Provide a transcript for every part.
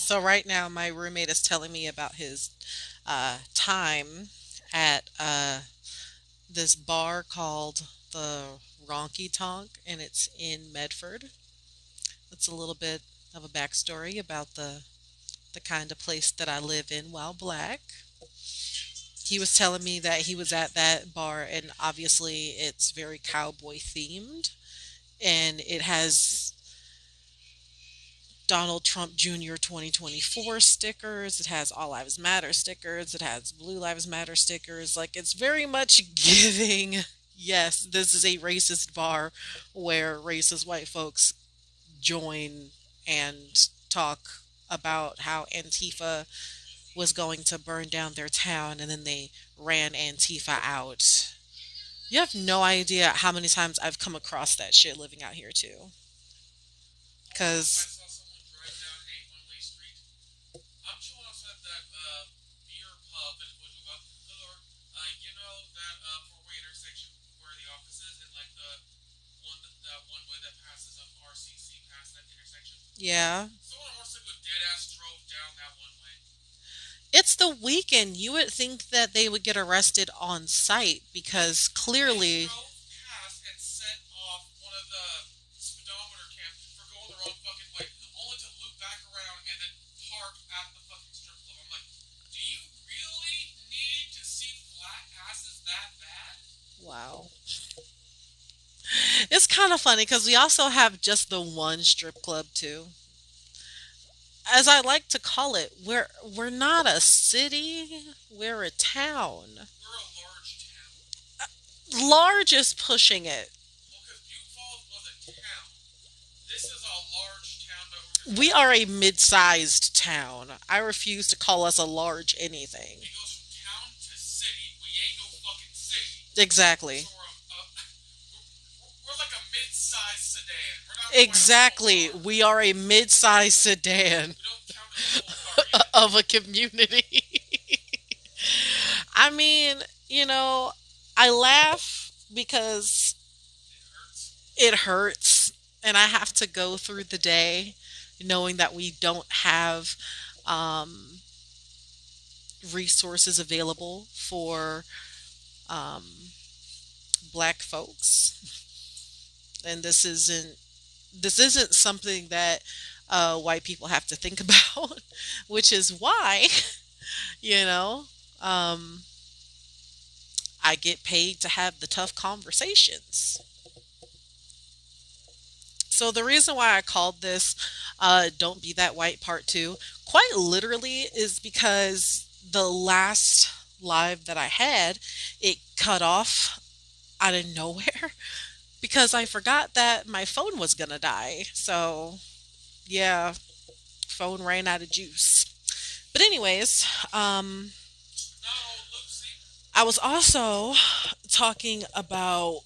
So right now, my roommate is telling me about his time at this bar called the Ronky Tonk, and it's in Medford. It's a little bit of a backstory about the kind of place that I live in while black. He was telling me that he was at that bar, and obviously it's very cowboy themed, and it has Donald Trump Jr. 2024 stickers. It has All Lives Matter stickers. It has Blue Lives Matter stickers. Like, it's very much giving, yes, this is a racist bar where racist white folks join and talk about how Antifa was going to burn down their town and then they ran Antifa out. You have no idea how many times I've come across that shit living out here too. Because yeah. It's the weekend. You would think that they would get arrested on site because clearly. Wow. It's kind of funny because we also have just the one strip club too. As I like to call it, we're not a city, we're a town. Large is pushing it. We are a mid-sized town. I refuse to call us a large anything. Exactly. Exactly. We are a mid-sized sedan of a community. I mean, you know, I laugh because it hurts and I have to go through the day knowing that we don't have um, resources available for um, black folks. And this isn't something that white people have to think about, which is why, you know, um, I get paid to have the tough conversations. So the reason why I called this "Don't Be That White" Part Two, quite literally, is because the last live that I had, it cut off out of nowhere because I forgot that my phone was gonna die. So yeah, phone ran out of juice. But anyways, I was also talking about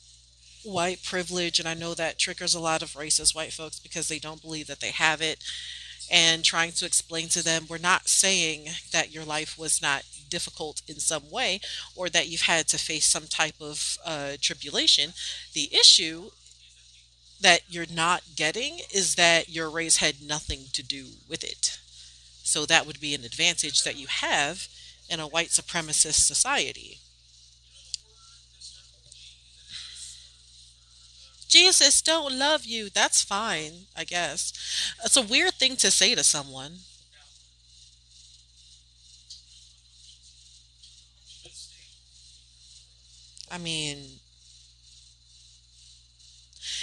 white privilege, and I know that triggers a lot of racist white folks because they don't believe that they have it, and trying to explain to them we're not saying that your life was not difficult in some way or that you've had to face some type of tribulation. The issue that you're not getting is that your race had nothing to do with it. So that would be an advantage that you have in a white supremacist society. Jesus don't love you. That's fine, I guess. It's a weird thing to say to someone. I mean,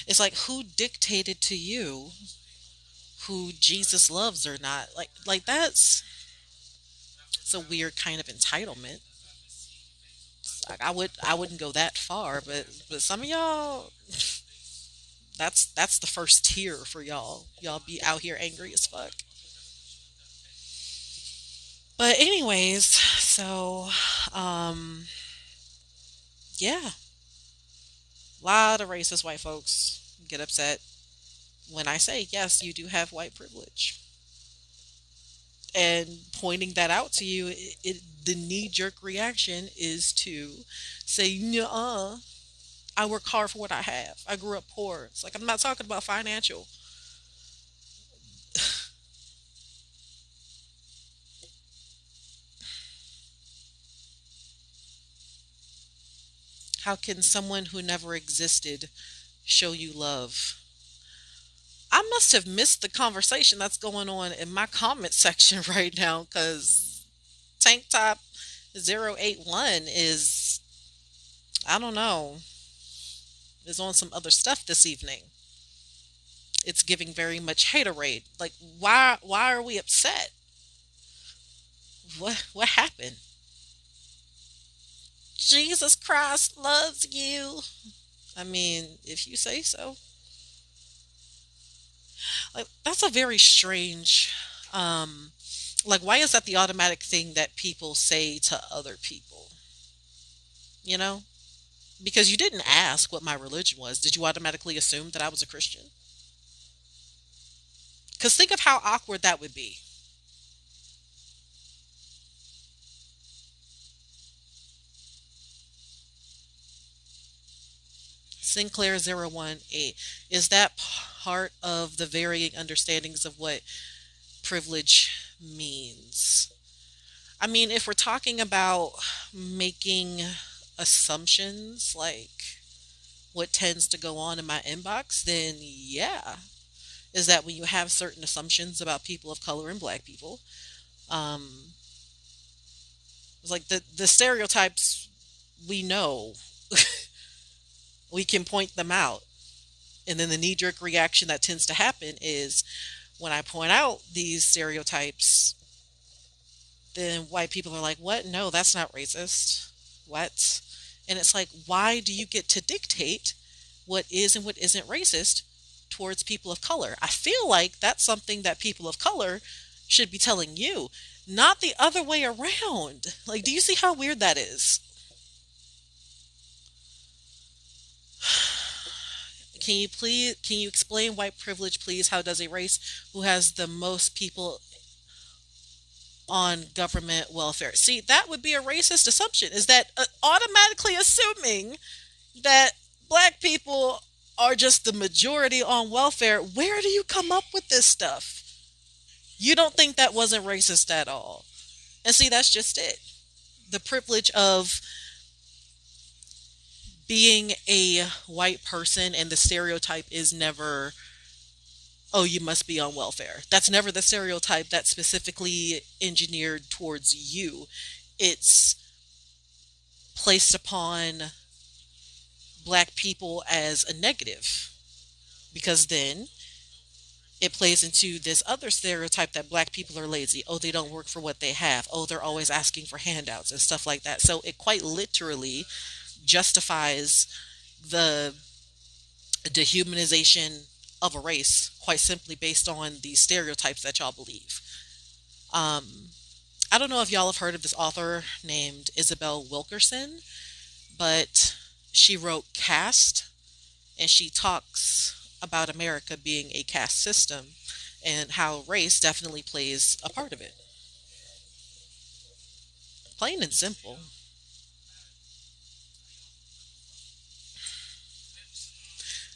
it's like who dictated to you who Jesus loves or not? Like that's it's a weird kind of entitlement. Like I wouldn't go that far, but some of y'all that's the first tier for y'all. Y'all be out here angry as fuck. But anyways, so yeah, a lot of racist white folks get upset when I say yes, you do have white privilege, and pointing that out to you, the knee jerk reaction is to say, "Nuh-uh, I work hard for what I have. I grew up poor." It's like I'm not talking about financial. How can someone who never existed show you love? I must have missed the conversation that's going on in my comment section right now because Tank Top 081 is, I don't know, is on some other stuff this evening. It's giving very much haterade. Like, why are we upset? What happened? Jesus Christ loves you. I mean, if you say so. Like, that's a very strange, um like, why is that the automatic thing that people say to other people? You know? Because you didn't ask what my religion was. Did you automatically assume that I was a Christian? Because think of how awkward that would be. Sinclair 018. Is that part of the varying understandings of what privilege means? I mean, if we're talking about making assumptions, like what tends to go on in my inbox, then yeah. Is that when you have certain assumptions about people of color and black people, um, it's like the stereotypes we know, we can point them out. And then the knee jerk reaction that tends to happen is when I point out these stereotypes, then white people are like, what? No, that's not racist. What? And it's like, why do you get to dictate what is and what isn't racist towards people of color? I feel like that's something that people of color should be telling you, not the other way around. Like, do you see how weird that is? Can you explain white privilege, please? How does a race who has the most people on government welfare? See, that would be a racist assumption. Is that automatically assuming that black people are just the majority on welfare? Where do you come up with this stuff? You don't think that wasn't racist at all. And see, that's just it. The privilege of being a white person, and the stereotype is never, oh, you must be on welfare. That's never the stereotype that's specifically engineered towards you. It's placed upon black people as a negative, because then it plays into this other stereotype that black people are lazy. Oh, they don't work for what they have. Oh, they're always asking for handouts and stuff like that. So it quite literally justifies the dehumanization of a race, quite simply based on these stereotypes that y'all believe. Um, I don't know if y'all have heard of this author named Isabel Wilkerson, but she wrote Caste, and she talks about America being a caste system and how race definitely plays a part of it. Plain and simple.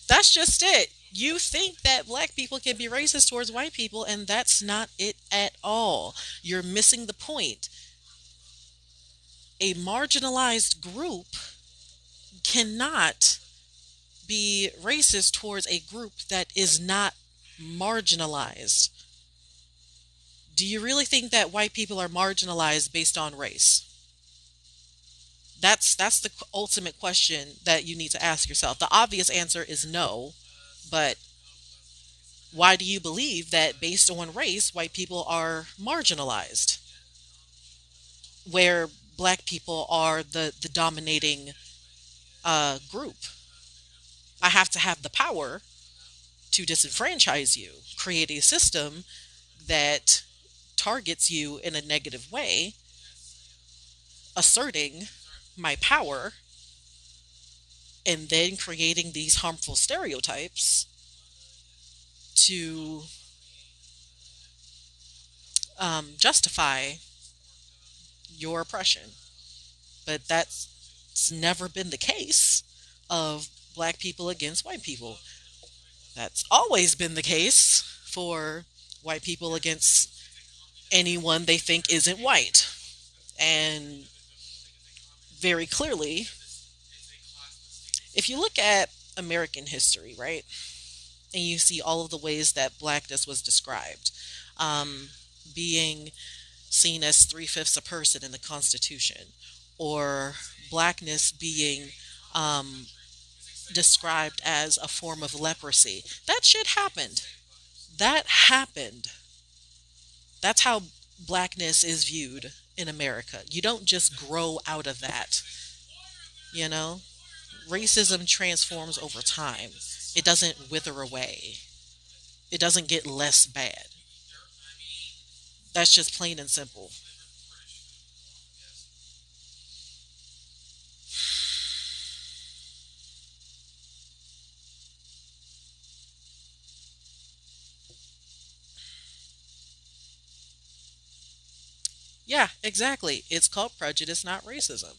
That's just it. You think that black people can be racist towards white people, and that's not it at all. You're missing the point. A marginalized group cannot be racist towards a group that is not marginalized. Do you really think that white people are marginalized based on race? That's the ultimate question that you need to ask yourself. The obvious answer is no, but why do you believe that based on race, white people are marginalized, where black people are the dominating group? I have to have the power to disenfranchise you, create a system that targets you in a negative way, asserting my power, and then creating these harmful stereotypes to justify your oppression. But that's never been the case of black people against white people. That's always been the case for white people against anyone they think isn't white. And very clearly, If you look at American history, right, and you see all of the ways that blackness was described, um, being seen as three-fifths a person in the Constitution, or blackness being um, described as a form of leprosy. That shit happened. That happened. That's how blackness is viewed in America. You don't just grow out of that, you know? Racism transforms over time. It doesn't wither away. It doesn't get less bad. That's just plain and simple. Yeah, exactly. It's called prejudice, not racism.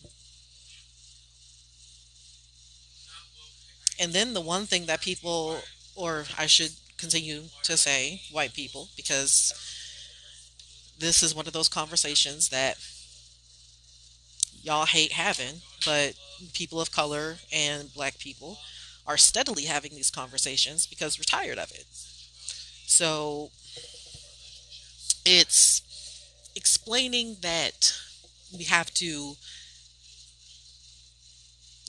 And then the one thing that people, or I should continue to say white people, because this is one of those conversations that y'all hate having, but people of color and black people are steadily having these conversations because we're tired of it. So it's explaining that we have to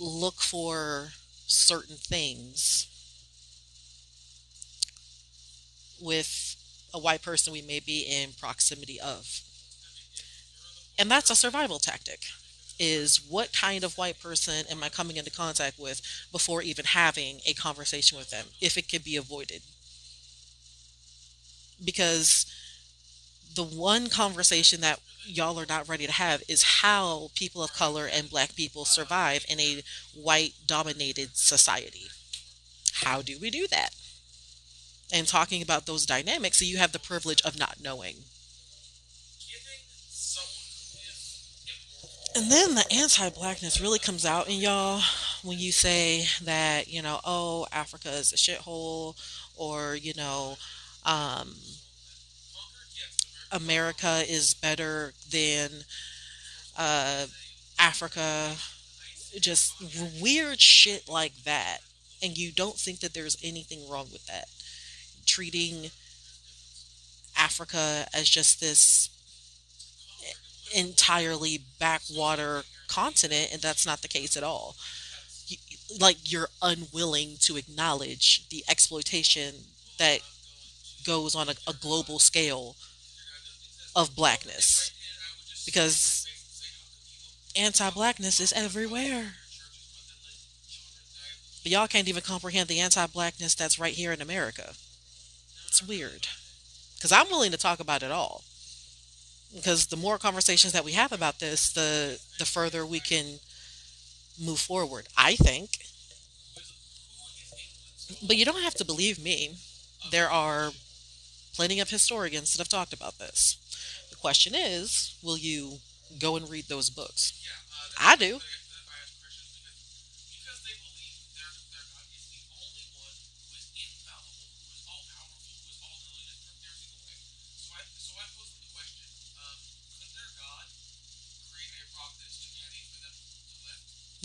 look for certain things with a white person we may be in proximity of. And that's a survival tactic. Is what kind of white person am I coming into contact with before even having a conversation with them, if it could be avoided? Because the one conversation that y'all are not ready to have is how people of color and black people survive in a white dominated society. How do we do that? And talking about those dynamics, so you have the privilege of not knowing. And then the anti blackness really comes out in y'all when you say that, oh, Africa is a shithole, or, um, America is better than uh, Africa, just weird shit like that. And you don't think that there's anything wrong with that. Treating Africa as just this entirely backwater continent, and that's not the case at all. You, like, you're unwilling to acknowledge the exploitation that goes on a global scale of blackness, because anti-blackness is everywhere. But y'all can't even comprehend the anti-blackness that's right here in America. It's weird. Because I'm willing to talk about it all. Because the more conversations that we have about this, the further we can move forward, I think. But you don't have to believe me. There are plenty of historians that have talked about this. The question is, will you go and read those books? I do.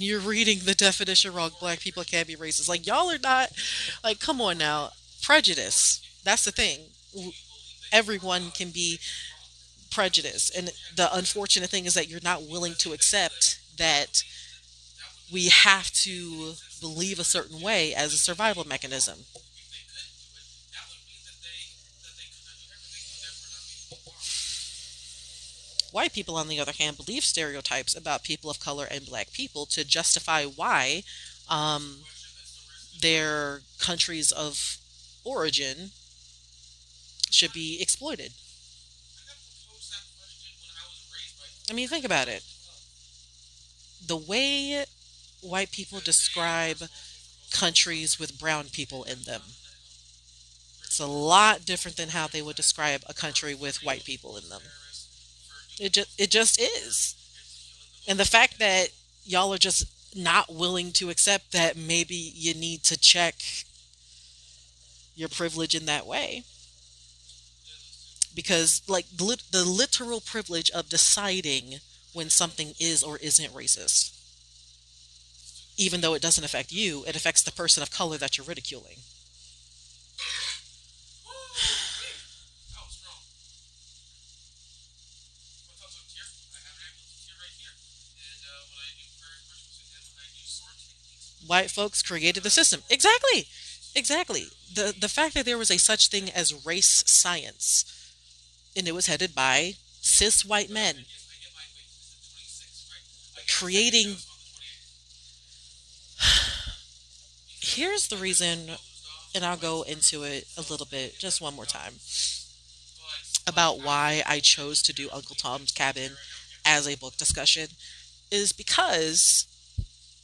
You're reading the definition wrong. Black people can't be racist. Like, y'all are not, like, come on now. Prejudice. That's the thing. Everyone can be prejudiced. And the unfortunate thing is that you're not willing to accept that we have to believe a certain way as a survival mechanism. White people, on the other hand, believe stereotypes about people of color and black people to justify why um, their countries of origin should be exploited. I mean, think about it. The way white people describe countries with brown people in them, it's a lot different than how they would describe a country with white people in them. It just is. And the fact that y'all are just not willing to accept that maybe you need to check your privilege in that way, because like the literal privilege of deciding when something is or isn't racist, even though it doesn't affect you, it affects the person of color that you're ridiculing. White folks created the system. Exactly. Exactly. The fact that there was a such thing as race science and it was headed by cis white men creating. Here's the reason, and I'll go into it a little bit just one more time about why I chose to do Uncle Tom's Cabin as a book discussion is because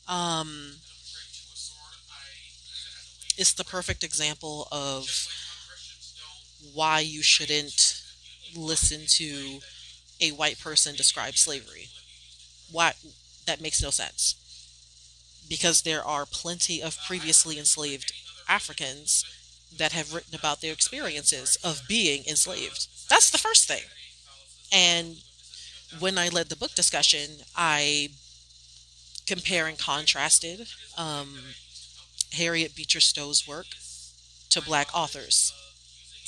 um, it's the perfect example of why you shouldn't listen to a white person describe slavery. Why that makes no sense. Because there are plenty of previously enslaved Africans that have written about their experiences of being enslaved. That's the first thing. And when I led the book discussion, I compare and contrasted Harriet Beecher Stowe's work to black authors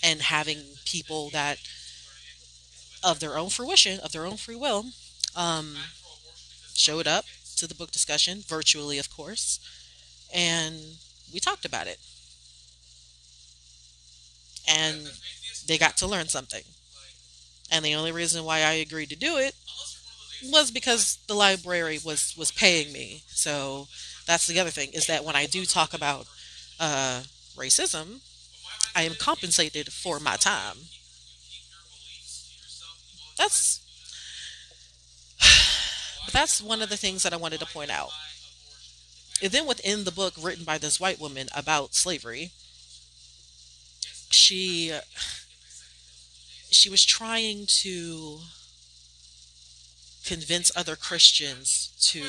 and having people that, of their own fruition, of their own free will, um, showed up to the book discussion, virtually, of course, and we talked about it. And they got to learn something. And the only reason why I agreed to do it was because the library was paying me. So that's the other thing is that when I do talk about uh, racism, I am compensated for my time. That's that's one of the things that I wanted to point out. And then within the book written by this white woman about slavery, she she was trying to convince other Christians to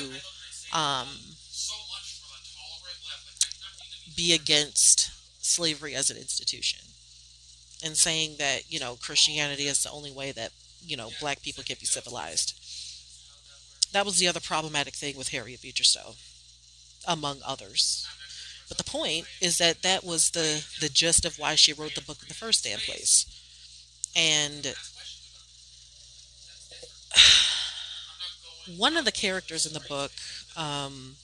um, be against slavery as an institution and saying that, Christianity is the only way that, black people can be civilized. That was the other problematic thing with Harriet Beecher Stowe, among others. But the point is that that was the gist of why she wrote the book in the first damn place. And one of the characters in the book, um,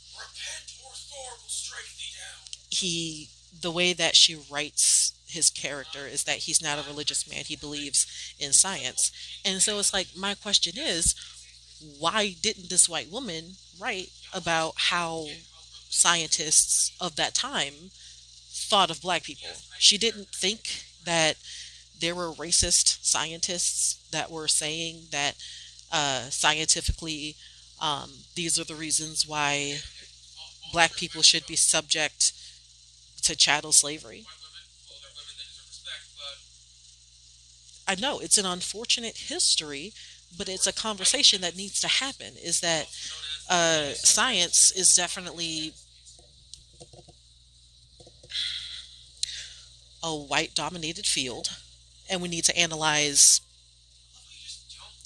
he the way that she writes his character is that he's not a religious man. He believes in science. And so it's like my question is, why didn't this white woman write about how scientists of that time thought of black people? She didn't think that there were racist scientists that were saying that scientifically these are the reasons why black people should be subject to chattel slavery. I know it's an unfortunate history, but it's a conversation that needs to happen. Is that science is definitely a white dominated field, and we need to analyze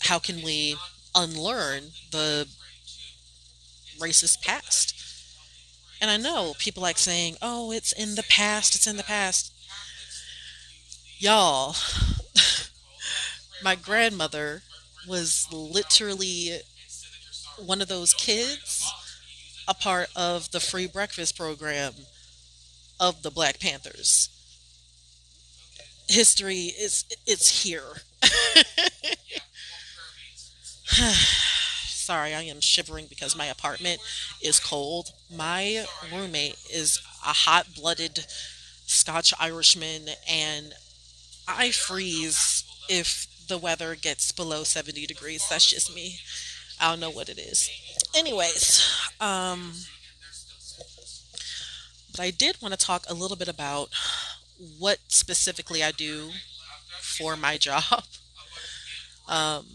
how can we unlearn the racist past. And I know people like saying, "Oh, it's in the past. It's in the past." Y'all, my grandmother was literally one of those kids, a part of the free breakfast program of the Black Panthers. History is it's here. Sorry, I am shivering because my apartment is cold. My roommate is a hot-blooded Scotch Irishman, and I freeze if the weather gets below 70 degrees. That's just me. I don't know what it is. Anyways, but I did want to talk a little bit about what specifically I do for my job. Um,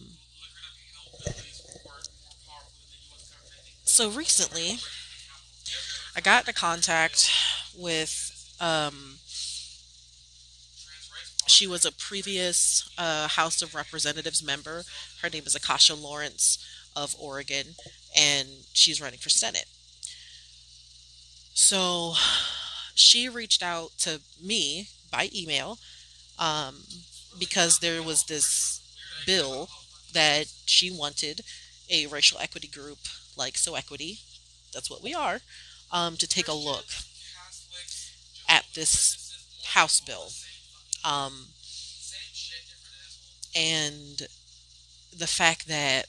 so recently, I got into contact with. She was a previous House of Representatives member. Her name is Akasha Lawrence of Oregon, and she's running for Senate. So she reached out to me by email, um, because there was this bill that she wanted a racial equity group like So Equity, that's what we are, to take a look at this House bill. Um, and the fact that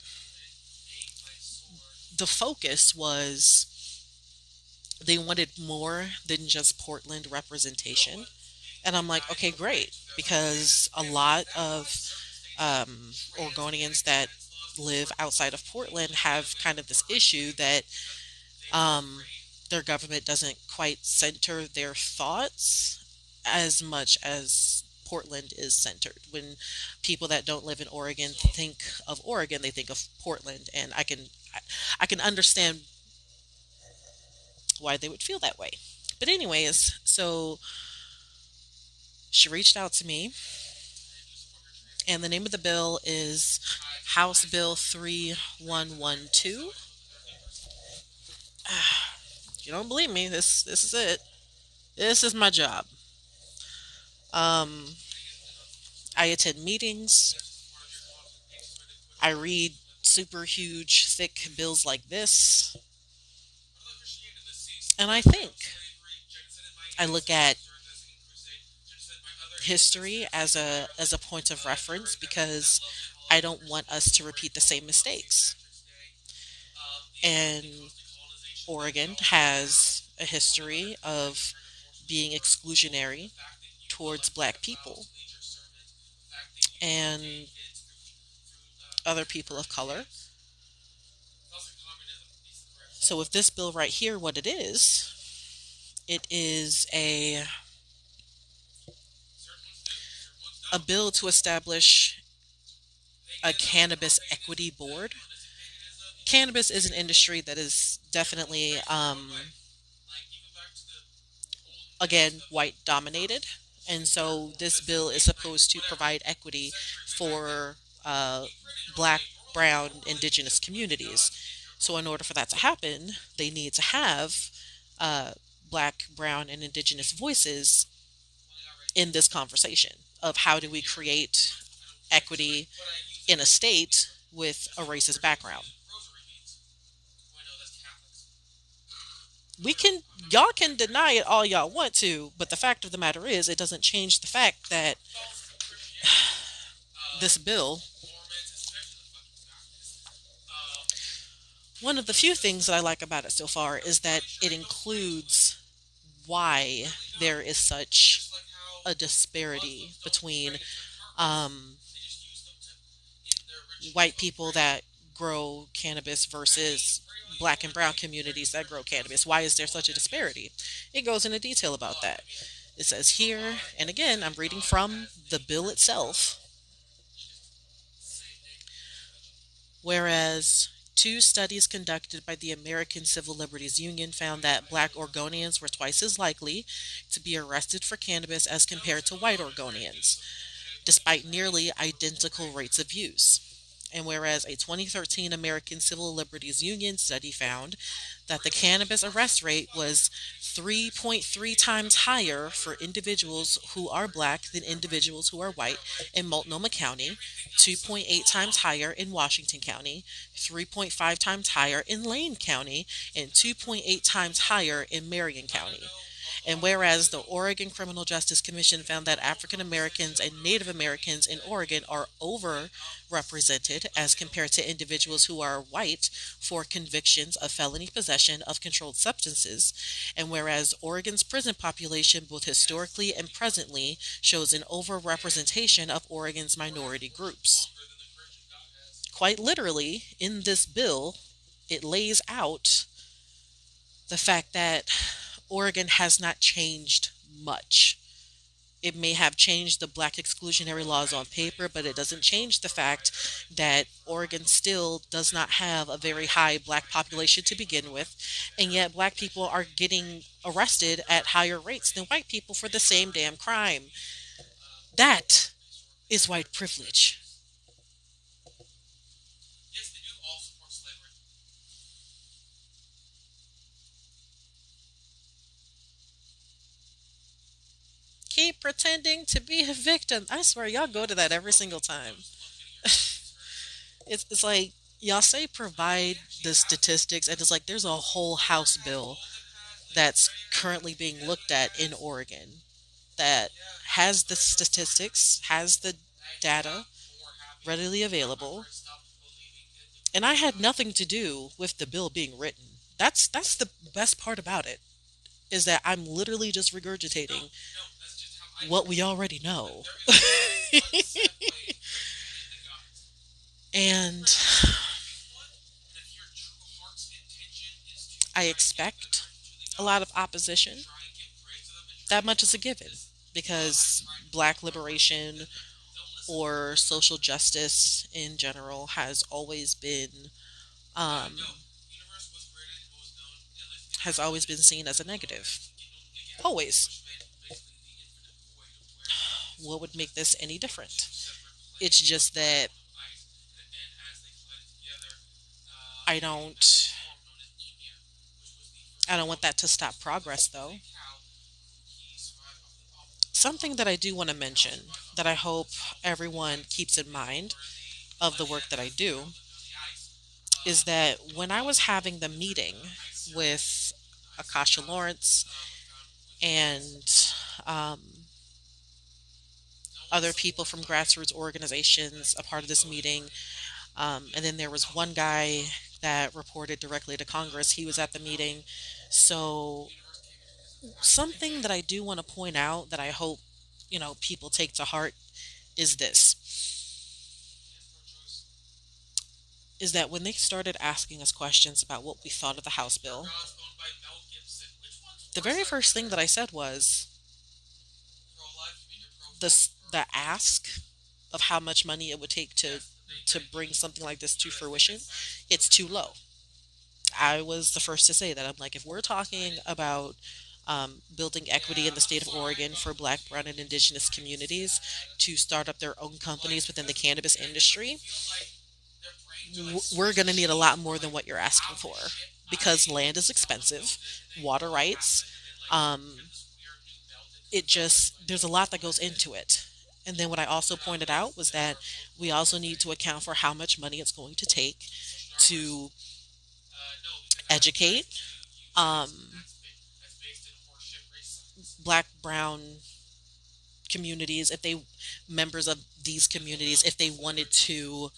the focus was they wanted more than just Portland representation. And I'm like, okay, great, because a lot of Oregonians that live outside of Portland have kind of this issue that um, their government doesn't quite center their thoughts as much as Portland is centered. When people that don't live in Oregon think of Oregon, they think of Portland, and I can understand why they would feel that way. But anyways, so she reached out to me, and the name of the bill is House Bill 3112. You don't believe me? This is it. This is my job. Um, I attend meetings. I read super huge, thick bills like this, and I think. I look at history as a point of reference because I don't want us to repeat the same mistakes. And Oregon has a history of being exclusionary towards black people and other people of color. So with this bill right here, what it is a bill to establish a cannabis equity board. Cannabis is an industry that is definitely, again, white dominated. And so this bill is supposed to provide equity for black, brown, indigenous communities. So, in order for that to happen, they need to have uh, black, brown, and indigenous voices in this conversation of how do we create equity in a state with a racist background. We can, y'all can deny it all y'all want to, but the fact of the matter is, it doesn't change the fact that this bill, one of the few things that I like about it so far is that it includes why there is such a disparity between um, white people that grow cannabis versus black and brown communities that grow cannabis. Why is there such a disparity? It goes into detail about that. It says here, and again, I'm reading from the bill itself, whereas two studies conducted by the American Civil Liberties Union found that black Oregonians were twice as likely to be arrested for cannabis as compared to white Oregonians, despite nearly identical rates of use. And whereas a 2013 American Civil Liberties Union study found that the cannabis arrest rate was 3.3 times higher for individuals who are black than individuals who are white in Multnomah County, 2.8 times higher in Washington County, 3.5 times higher in Lane County, and 2.8 times higher in Marion County. And whereas the Oregon Criminal Justice Commission found that African Americans and Native Americans in Oregon are overrepresented as compared to individuals who are white for convictions of felony possession of controlled substances, and whereas Oregon's prison population, both historically and presently, shows an overrepresentation of Oregon's minority groups. Quite literally, in this bill, it lays out the fact that Oregon has not changed much. It may have changed the black exclusionary laws on paper, but it doesn't change the fact that Oregon still does not have a very high black population to begin with, and yet black people are getting arrested at higher rates than white people for the same damn crime. That is white privilege. pretending to be a victim. I swear, y'all go to that every single time. It's like y'all say provide the statistics, and it's like there's a whole House bill that's currently being looked at in Oregon that has the statistics, has the data readily available, and I had nothing to do with the bill being written. That's the best part about it is that I'm literally just regurgitating what we already know. And I expect a lot of opposition. That much is a given because black liberation or social justice in general um, has always been seen as a negative. Always. What would make this any different? It's just that I don't I don't want that to stop progress though. Something that I do want to mention that I hope everyone keeps in mind of the work that I do is that when I was having the meeting with Akasha Lawrence and um, other people from grassroots organizations a part of this meeting, and then there was one guy that reported directly to Congress. He was at the meeting. So something that I do want to point out that I hope people take to heart is this is that when they started asking us questions about what we thought of the House bill, the very first thing that I said was the ask of how much money it would take to bring something like this to fruition, it's too low. I was the first to say that. I'm like, if we're talking about building equity in the state of Oregon for Black, Brown, and Indigenous communities to start up their own companies within the cannabis industry, we're going to need a lot more than what you're asking for because land is expensive, water rights. Um, it just, there's a lot that goes into it. And then what I also pointed out was that we also need to account for how much money it's going to take to educate um, Black, Brown communities, if they members of these communities, if they wanted to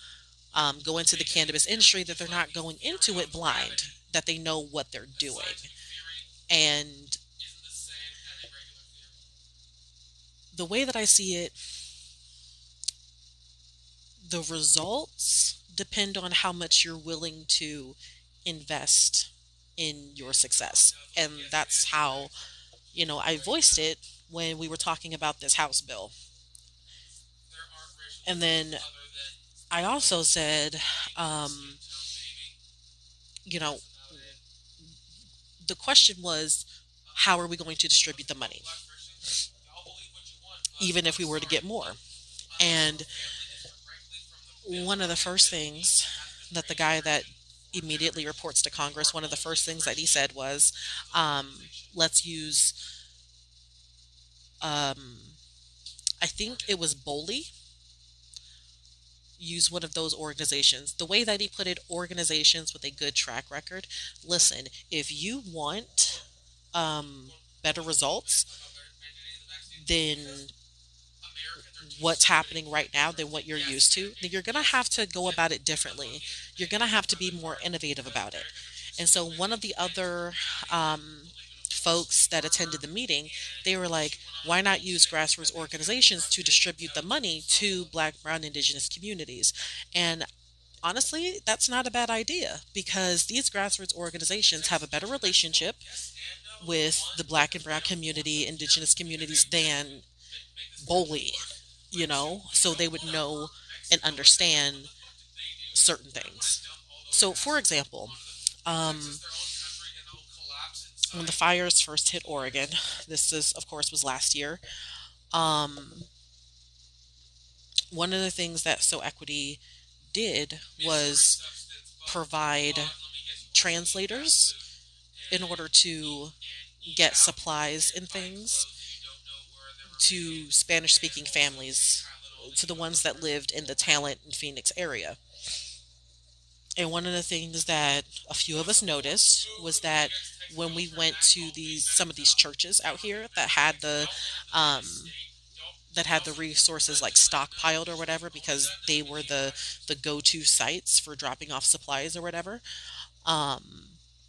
go into the cannabis industry, that they're not going into it blind, that they know what they're doing. And the way that I see it, the results depend on how much you're willing to invest in your success. And that's how, I voiced it when we were talking about this House bill. And then I also said, um, you know, the question was, how are we going to distribute the money, even if we were to get more? And one of the first things that the guy that immediately reports to Congress, one of the first things that he said was, let's use, um, I think it was Boley, use one of those organizations. The way that he put it, organizations with a good track record. Listen, if you want um, better results than what's happening right now than what you're used to, then you're going to have to go about it differently. You're going to have to be more innovative about it. And so, one of the other folks that attended the meeting, they were like, why not use grassroots organizations to distribute the money to Black, Brown, Indigenous communities? And honestly, that's not a bad idea because these grassroots organizations have a better relationship with the Black and Brown community, Indigenous communities than Boley, so they would know and understand certain things. So, for example, um, when the fires first hit Oregon, this is, of course, was last year. Um, One of the things that So Equity did was provide translators in order to get supplies and things to Spanish speaking families, to the ones that lived in the Talent and Phoenix area. And one of the things that a few of us noticed was that when we went to these some of these churches out here um, that had the resources like stockpiled or whatever, because they were the go-to sites for dropping off supplies or whatever. Um,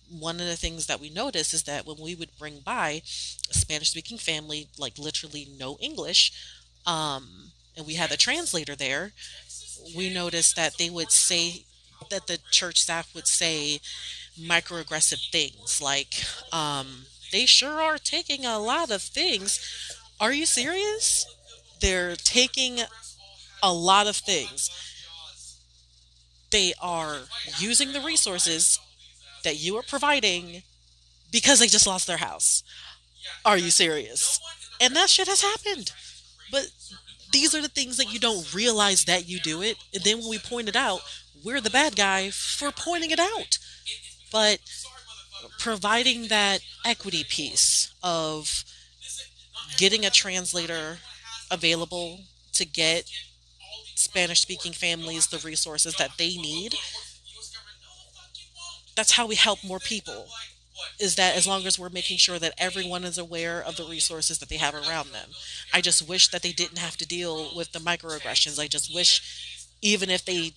One of the things that we noticed is that when we would bring by a Spanish speaking family, like literally no English, and we had a translator there, we noticed that they would say that the church staff would say microaggressive things like, they sure are taking a lot of things. Are you serious? They're taking a lot of things. They are using the resources that you are providing because they just lost their house. Are you serious? And that shit has happened. But these are the things that you don't realize that you do it. And then when we point it out, we're the bad guy for pointing it out. But providing that equity piece of getting a translator available to get Spanish speaking families the resources that they need, that's how we help more people. Is that as long as we're making sure that everyone is aware of the resources that they have around them. I just wish that they didn't have to deal with the microaggressions. I just wish, even if they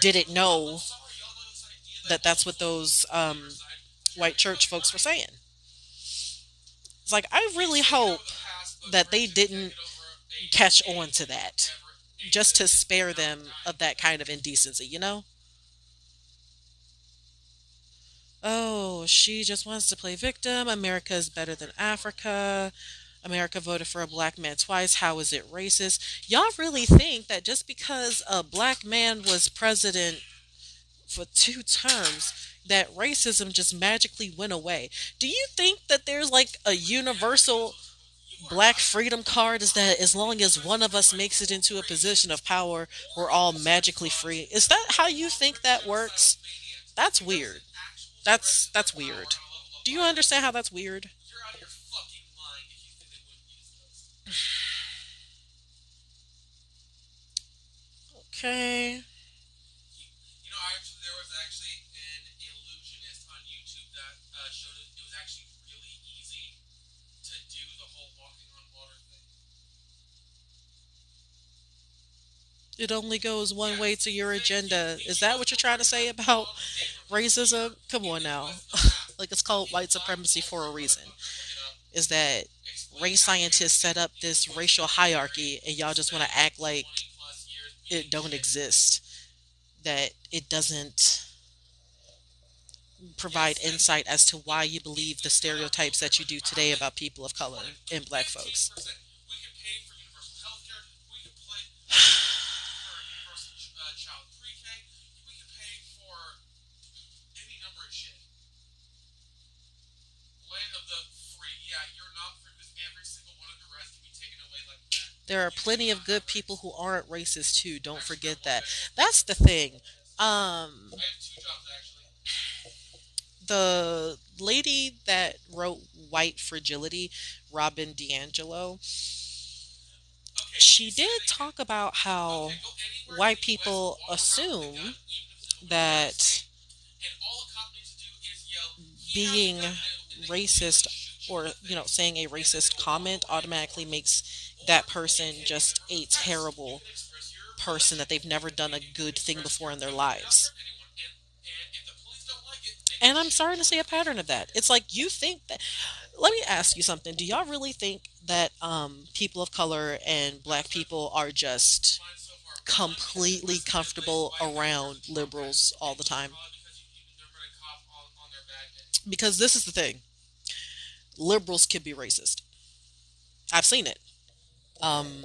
didn't know that that's what those white church folks were saying. It's like, I really hope that they didn't catch on to that just to spare them of that kind of indecency, you know? Oh, she just wants to play victim. America is better than Africa. America voted for a black man twice. How is it racist? Y'all really think that just because a black man was president for 2 terms, that racism just magically went away? Do you think that there's like a universal black freedom card? Is that as long as one of us makes it into a position of power, we're all magically free? Is that how you think that works? That's weird. That's weird. Do you understand how that's weird? Okay. It only goes one way to your agenda. Is that what you're trying to say about racism? Come on now. Like, it's called white supremacy for a reason. Is that race scientists set up this racial hierarchy and y'all just want to act like it don't exist, that it doesn't provide insight as to why you believe the stereotypes that you do today about people of color and black folks. There are plenty of good people who aren't racist too. Don't forget that. That's the thing. Um, the lady that wrote White Fragility, Robin DiAngelo, she did talk about how white people assume that being racist, or saying a racist comment automatically makes that person just a terrible person, that they've never done a good thing before in their lives. And I'm starting to see a pattern of that. It's like, you think that. Let me ask you something. Do y'all really think that people of color and black people are just completely comfortable around liberals all the time? Because this is the thing, liberals can be racist. I've seen it. Um,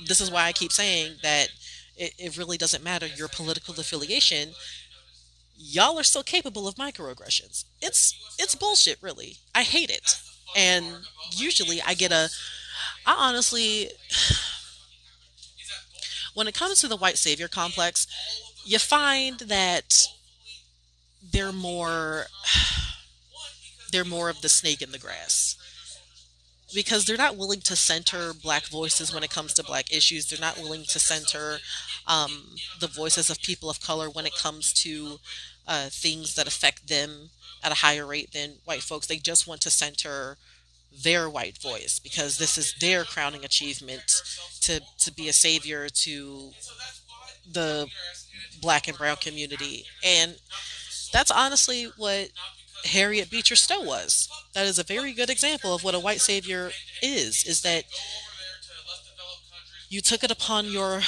this is why I keep saying that it really doesn't matter your political affiliation. Y'all are still capable of microaggressions. It's bullshit, really. I hate it. And usually I honestly, when it comes to the white savior complex, you find that they're more they're more of the snake in the grass. because they're not willing to center black voices when it comes to black issues. They're not willing to center the voices of people of color when it comes to things that affect them at a higher rate than white folks. They just want to center their white voice because this is their crowning achievement to be a savior to the black and brown community. And that's honestly what Harriet Beecher Stowe was. That is a very good example of what a white savior is that you took it upon your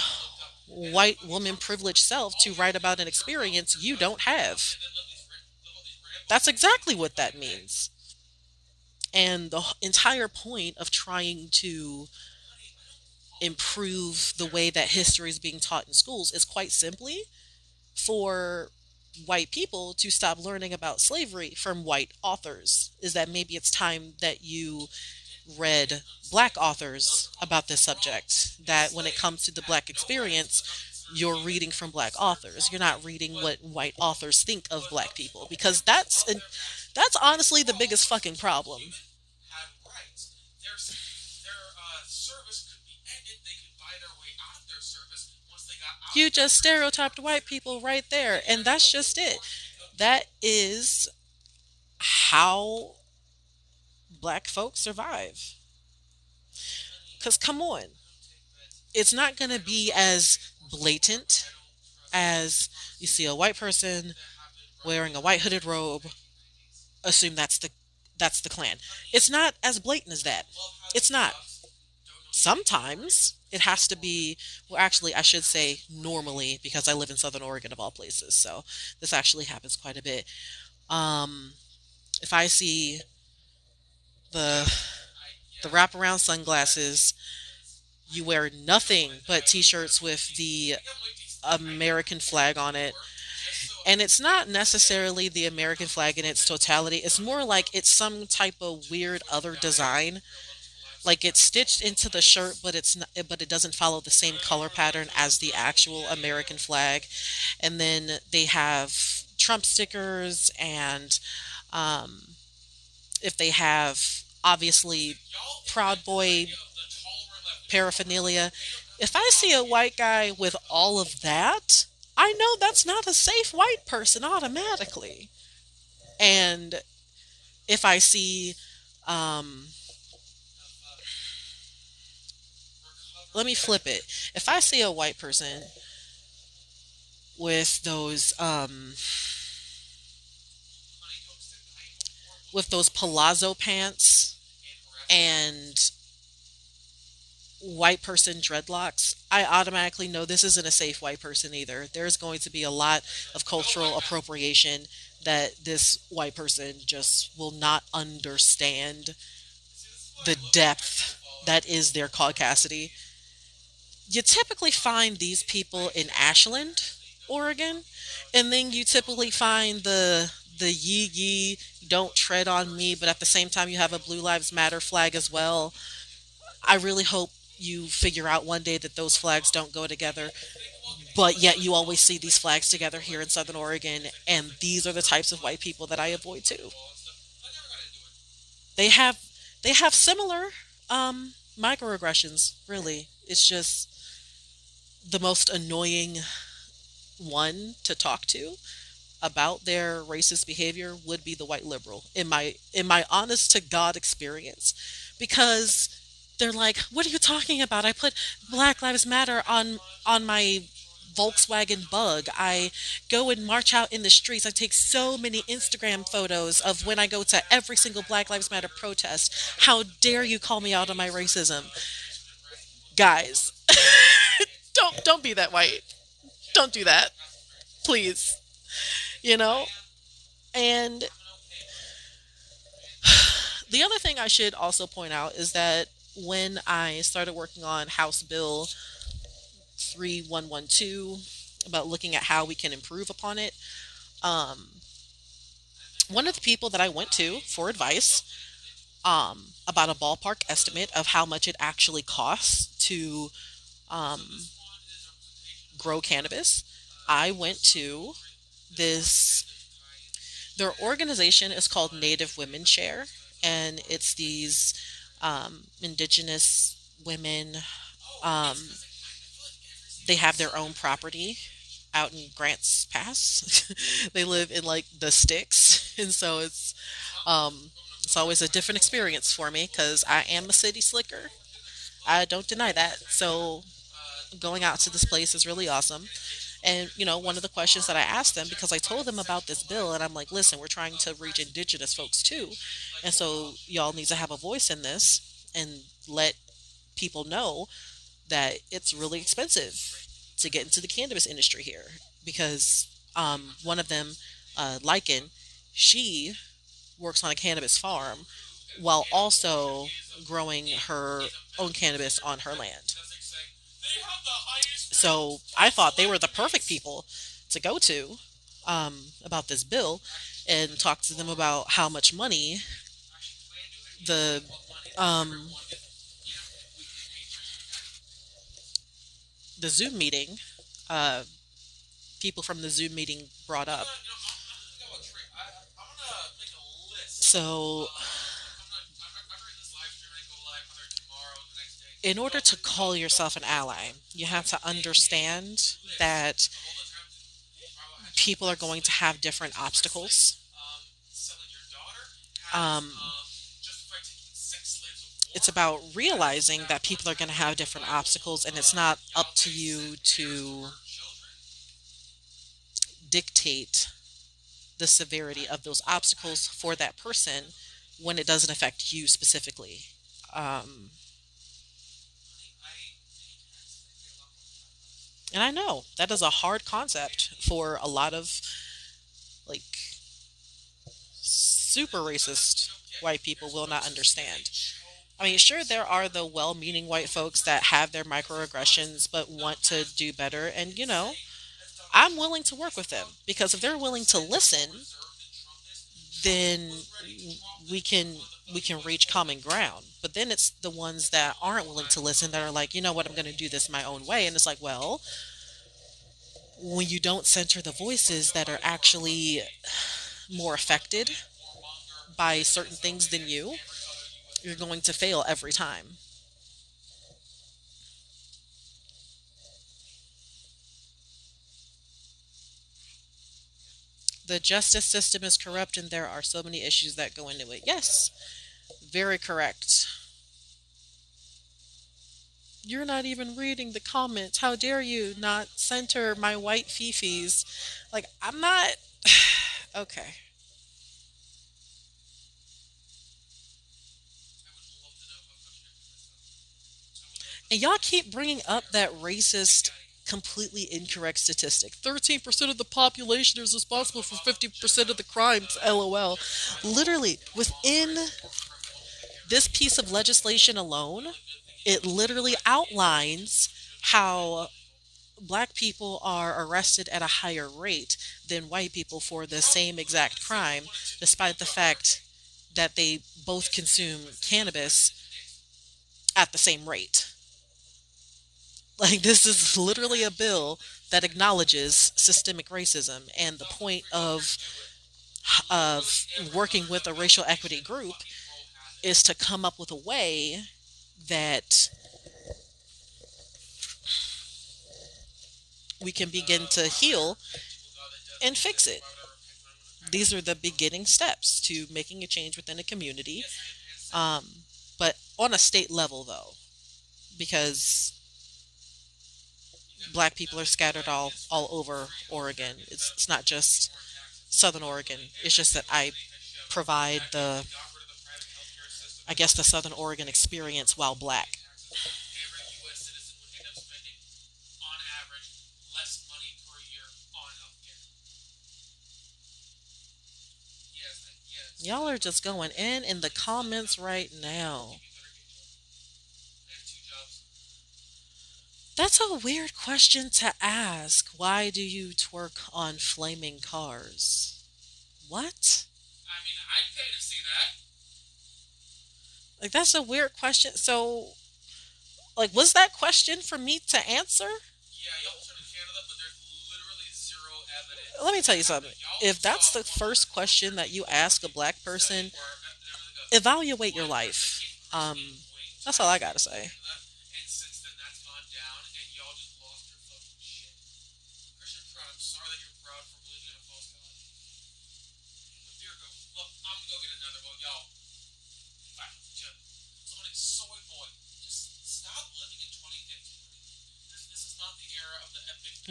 white woman privileged self to write about an experience you don't have. That's exactly what that means. And the entire point of trying to improve the way that history is being taught in schools is quite simply for white people to stop learning about slavery from white authors. Is that maybe it's time that you read black authors about this subject, that when it comes to the black experience, you're reading from black authors. You're not reading what white authors think of black people because that's honestly the biggest fucking problem. You just stereotyped white people right there, and that's just it. That is how black folks survive. Cuz come on, it's not going to be as blatant as you see a white person wearing a white hooded robe, assume that's the Klan. It's not as blatant as that. It's not. Sometimes it has to be, well, actually I should say normally because I live in Southern Oregon of all places, so this actually happens quite a bit. Um if I see the wraparound sunglasses, you wear nothing but t-shirts with the American flag on it. And it's not necessarily the American flag in its totality. It's more like it's some type of weird other design. Like it's stitched into the shirt, but it's not, but it doesn't follow the same color pattern as the actual American flag. And then they have Trump stickers, and um, if they have obviously Proud Boy paraphernalia. If I see a white guy with all of that, I know that's not a safe white person automatically. And if I see, um, let me flip it. If I see a white person with those palazzo pants and white person dreadlocks, I automatically know this isn't a safe white person either. There's going to be a lot of cultural appropriation that this white person just will not understand the depth that is their caucasity. You typically find these people in Ashland, Oregon, and then you typically find the yee yee don't tread on me, but at the same time you have a Blue Lives Matter flag as well. I really hope you figure out one day that those flags don't go together, but yet you always see these flags together here in Southern Oregon, and these are the types of white people that I avoid too. They have they have similar microaggressions, really. It's just the most annoying one to talk to about their racist behavior would be the white liberal in my honest to god experience, because they're like, what are you talking about? I put Black Lives Matter on my Volkswagen Bug. I go and march out in the streets. I take so many Instagram photos of when I go to every single Black Lives Matter protest. How dare you call me out on my racism? Guys, don't be that white. Don't do that. Please. You know? And the other thing I should also point out is that when I started working on House Bill 3112 about looking at how we can improve upon it, um, one of the people that I went to for advice about a ballpark estimate of how much it actually costs to um, grow cannabis, I went to this. Their organization is called Native Women Share, and it's these. Indigenous women, um, they have their own property out in Grants Pass. They live in like the sticks, and so it's always a different experience for me because I am a city slicker. I don't deny that. So going out to this place is really awesome. And one of the questions that I asked them, because I told them about this bill, and I'm like, listen, we're trying to reach indigenous folks too, and so y'all need to have a voice in this and let people know that it's really expensive to get into the cannabis industry here because one of them, Lycan, she works on a cannabis farm while also growing her own cannabis on her land. So I thought they were the perfect people to go to about this bill and talk to them about how much money the um, the Zoom meeting, uh, people from the Zoom meeting brought up. So, in order to call yourself an ally, you have to understand that people are going to have different obstacles. Um, it's about realizing that people are going to have different obstacles, and it's not up to you to dictate the severity of those obstacles for that person when it doesn't affect you specifically. Um, and I know that is a hard concept for a lot of like super racist white people will not understand. I mean, sure, there are the well meaning white folks that have their microaggressions but want to do better. And, I'm willing to work with them because if they're willing to listen, then we can we can reach common ground. But then it's the ones that aren't willing to listen that are like, you know what, I'm going to do this my own way. And it's like, well, when you don't center the voices that are actually more affected by certain things than you're going to fail every time. The justice system is corrupt and there are so many issues that go into it. Yes, very correct. You're not even reading the comments. How dare you not center my white fifis? Like, I'm not. Okay. And y'all keep bringing up that racist, completely incorrect statistic. 13% of the population is responsible for 50% of the crimes. LOL. Literally, within this piece of legislation alone, it literally outlines how black people are arrested at a higher rate than white people for the same exact crime, despite the fact that they both consume cannabis at the same rate. Like, this is literally a bill that acknowledges systemic racism, and the point of working with a racial equity group is to come up with a way that we can begin to heal and fix it. These are the beginning steps to making a change within a community, um, but on a state level, though, because black people are scattered all over Oregon. It's not just Southern Oregon. It's just that I provide I guess, the Southern Oregon experience while black. Y'all are just going in the comments right now. That's a weird question to ask. Why do you twerk on flaming cars? What? Like, that's a weird question. So, like, was that question for me to answer? Let me tell you something. If that's the first question that you ask a black person, evaluate your life. Um, that's all I gotta say.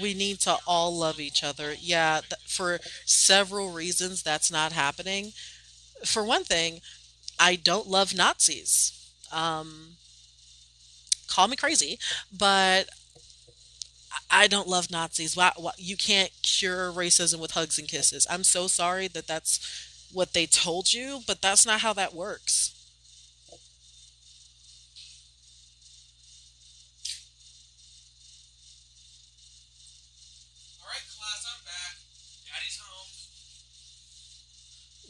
We need to all love each other. Yeah, for several reasons, that's not happening. For one thing, I don't love Nazis. Um, Call me crazy, but I don't love Nazis. Why, you can't cure racism with hugs and kisses. I'm so sorry that that's what they told you, but that's not how that works.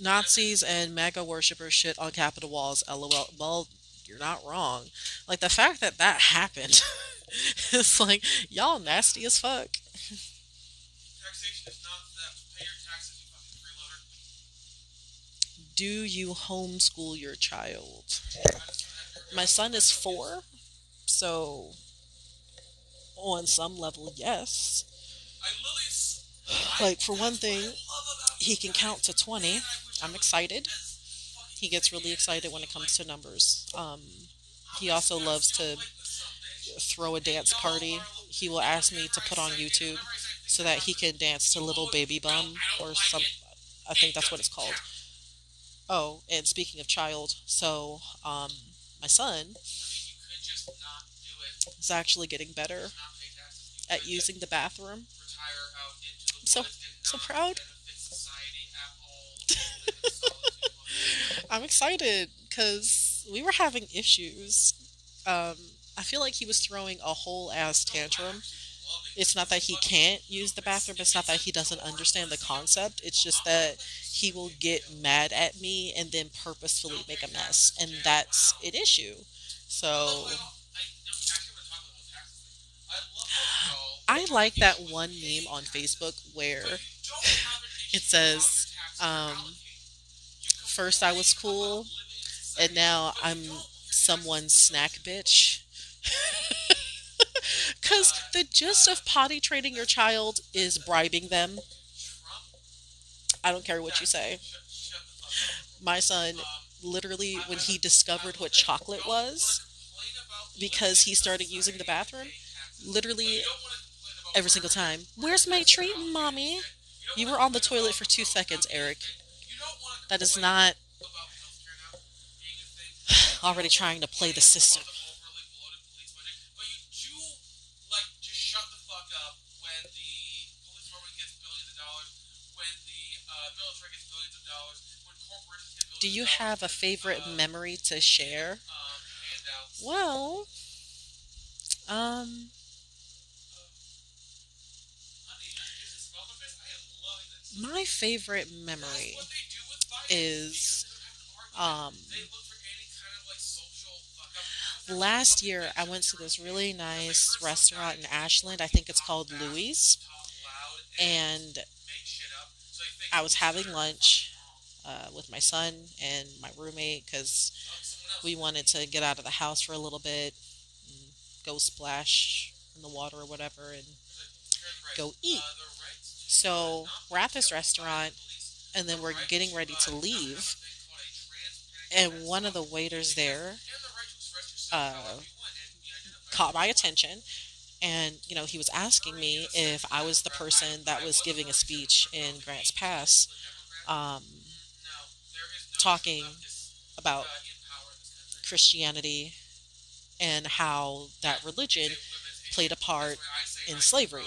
Nazis and MAGA worshippers shit on Capitol walls. LOL. Well, you're not wrong. Like the fact that that happened, it's like y'all nasty as fuck. Do you homeschool your child? My son is 4, so on some level, yes. Like for one thing, he can count to 20. I'm excited. He gets really excited when it comes to numbers. He also loves to throw a dance party. He will ask me to put on YouTube so that he can dance to Little Baby Bum or some. I think that's what it's called. Oh, and speaking of child, so my son is actually getting better at using the bathroom. So so proud. I'm excited because we were having issues. Um, I feel like he was throwing a whole ass tantrum. It's not that he can't use the bathroom, it's not that he doesn't understand the concept. It's just that he will get mad at me and then purposefully make a mess. And that's an issue. So I like that one meme on Facebook where it says, first I was cool, and now I'm someone's snack bitch. Because the gist of potty training your child is bribing them. I don't care what you say. My son, literally, when he discovered what chocolate was, because he started using the bathroom, literally every single time, where's my treat, mommy? You were on the toilet for 2 seconds, Eric. That is not already trying to play the system. Do you have a favorite memory to share? Well, um, my favorite memory is um, last year I went to this really nice restaurant in Ashland. I think it's called Louis. And I was having lunch with my son and my roommate because we wanted to get out of the house for a little bit, and go splash in the water or whatever, and go eat. So we're at this restaurant, and then we're getting ready to leave, and one of the waiters there uh, caught my attention, and he was asking me if I was the person that was giving a speech in Grants Pass, um, talking about Christianity and how that religion played a part in slavery.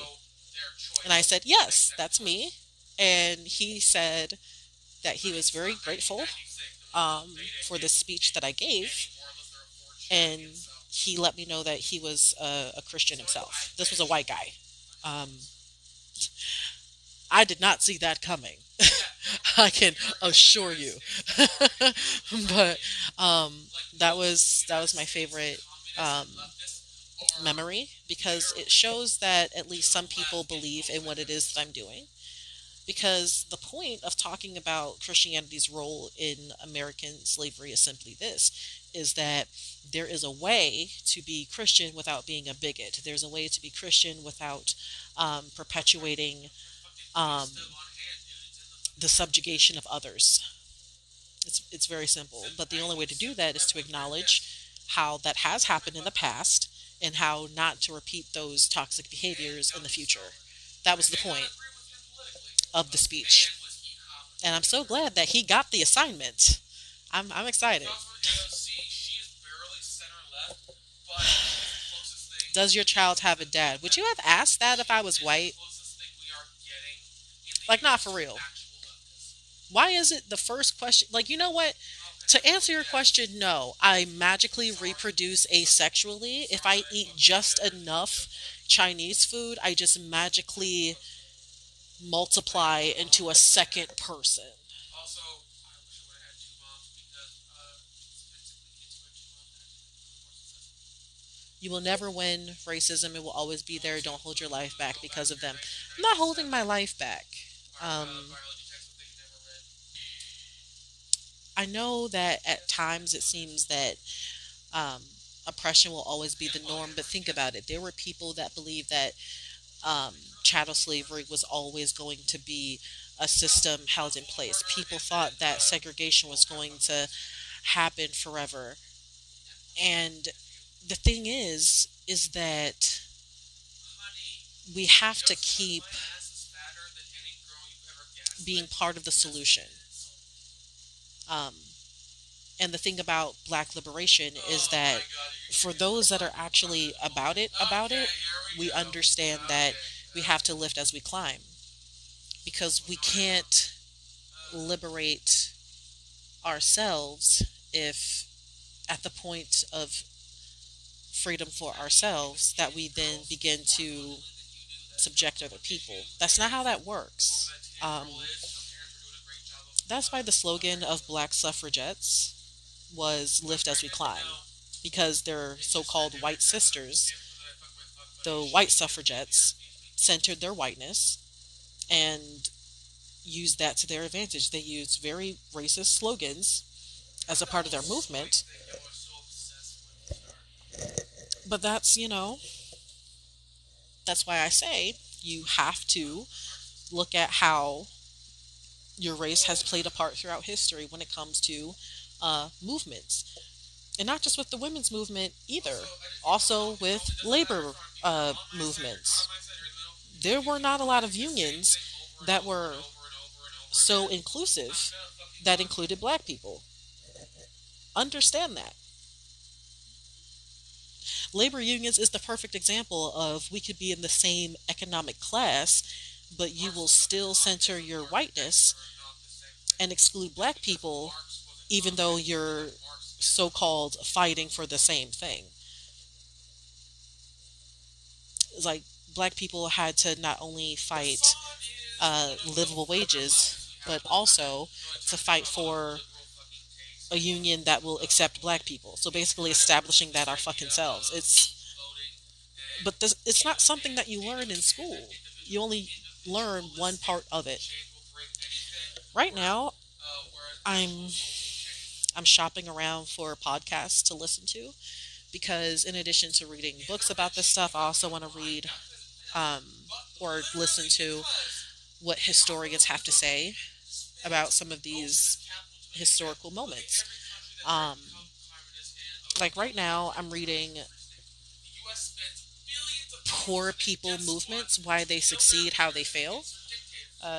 And I said, yes, that's me. And he said that he was very grateful for the speech that I gave. And he let me know that he was a Christian himself. This was a white guy. Um, I did not see that coming. I can assure you. But um, that was my favorite um, memory because it shows that at least some people believe in what it is that I'm doing. Because the point of talking about Christianity's role in American slavery is simply this: is that there is a way to be Christian without being a bigot. There's a way to be Christian without perpetuating um, the subjugation of others. It's very simple, but the only way to do that is to acknowledge how that has happened in the past and how not to repeat those toxic behaviors in the future. That was the point of the speech, and I'm so glad that he got the assignment. I'm excited. Does your child have a dad? Would you have asked that if I was white? Like, not for real. Why is it the first question? Like, you know what? To answer your question, no. I magically reproduce asexually. If I eat just enough Chinese food, I just magically multiply into a second person. You will never win racism. It will always be there. Don't hold your life back because of them. I'm not holding my life back. Um, I know that at times it seems that um, oppression will always be the norm, but think about it. There were people that believed that um, chattel slavery was always going to be a system held in place. People thought that segregation was going to happen forever. And the thing is that we have to keep being part of the solution. Um, and the thing about black liberation is that for those that are actually about it, we understand that we have to lift as we climb because we can't liberate ourselves if at the point of freedom for ourselves that we then begin to subject other people. That's not how that works. Um, that's why the slogan of black suffragettes was lift as we climb because their so-called white sisters, the white suffragettes, centered their whiteness and used that to their advantage. They used very racist slogans as a part of their movement, but that's why I say you have to look at how your race has played a part throughout history when it comes to movements. And not just with the women's movement either, also with labor movements. There were not a lot of unions that were so inclusive that included black people. Understand that. Labor unions is the perfect example of we could be in the same economic class, but you will still center your whiteness and exclude black people, even though you're so called fighting for the same thing. It's like black people had to not only fight livable wages, but also to fight for a union that will accept black people. So basically, establishing that our fucking selves. It's not something that you learn in school. You only learn one part of it. Right now, I'm I'm shopping around for podcasts to listen to because in addition to reading books about this stuff, I also want to read um, or listen to what historians have to say about some of these historical moments. Um, like right now, I'm reading Poor People Movements: Why They Succeed, How They Fail.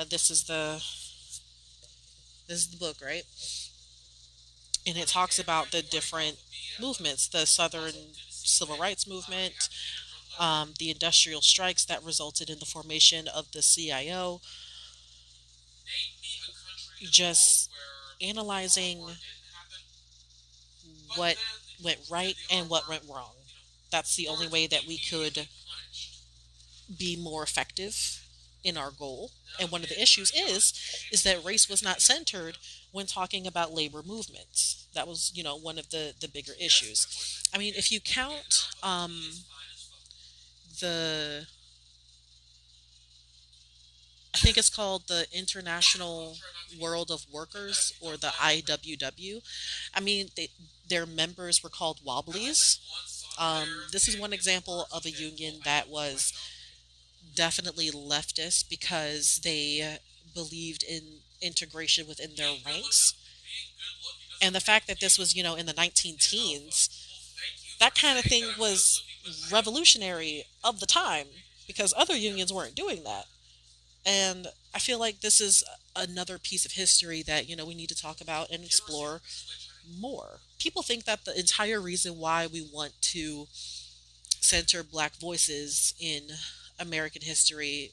This is the book, right? And it talks about the different movements: the Southern Civil Rights Movement, the industrial strikes that resulted in the formation of the CIO, just analyzing what went right and what went wrong. That's the only way that we could be more effective in our goal. And one of the issues is that race was not centered when talking about labor movements. That was, one of the bigger issues. I mean, if you count the I think it's called the International World of Workers, or the IWW. I mean, their members were called Wobblies. This is one example of a union that was definitely leftist because they believed in integration within their ranks. And the fact that this was, in the 19 teens, that kind of thing was revolutionary of the time because other unions weren't doing that. And I feel like this is another piece of history that, we need to talk about and explore more. People think that the entire reason why we want to center black voices in American history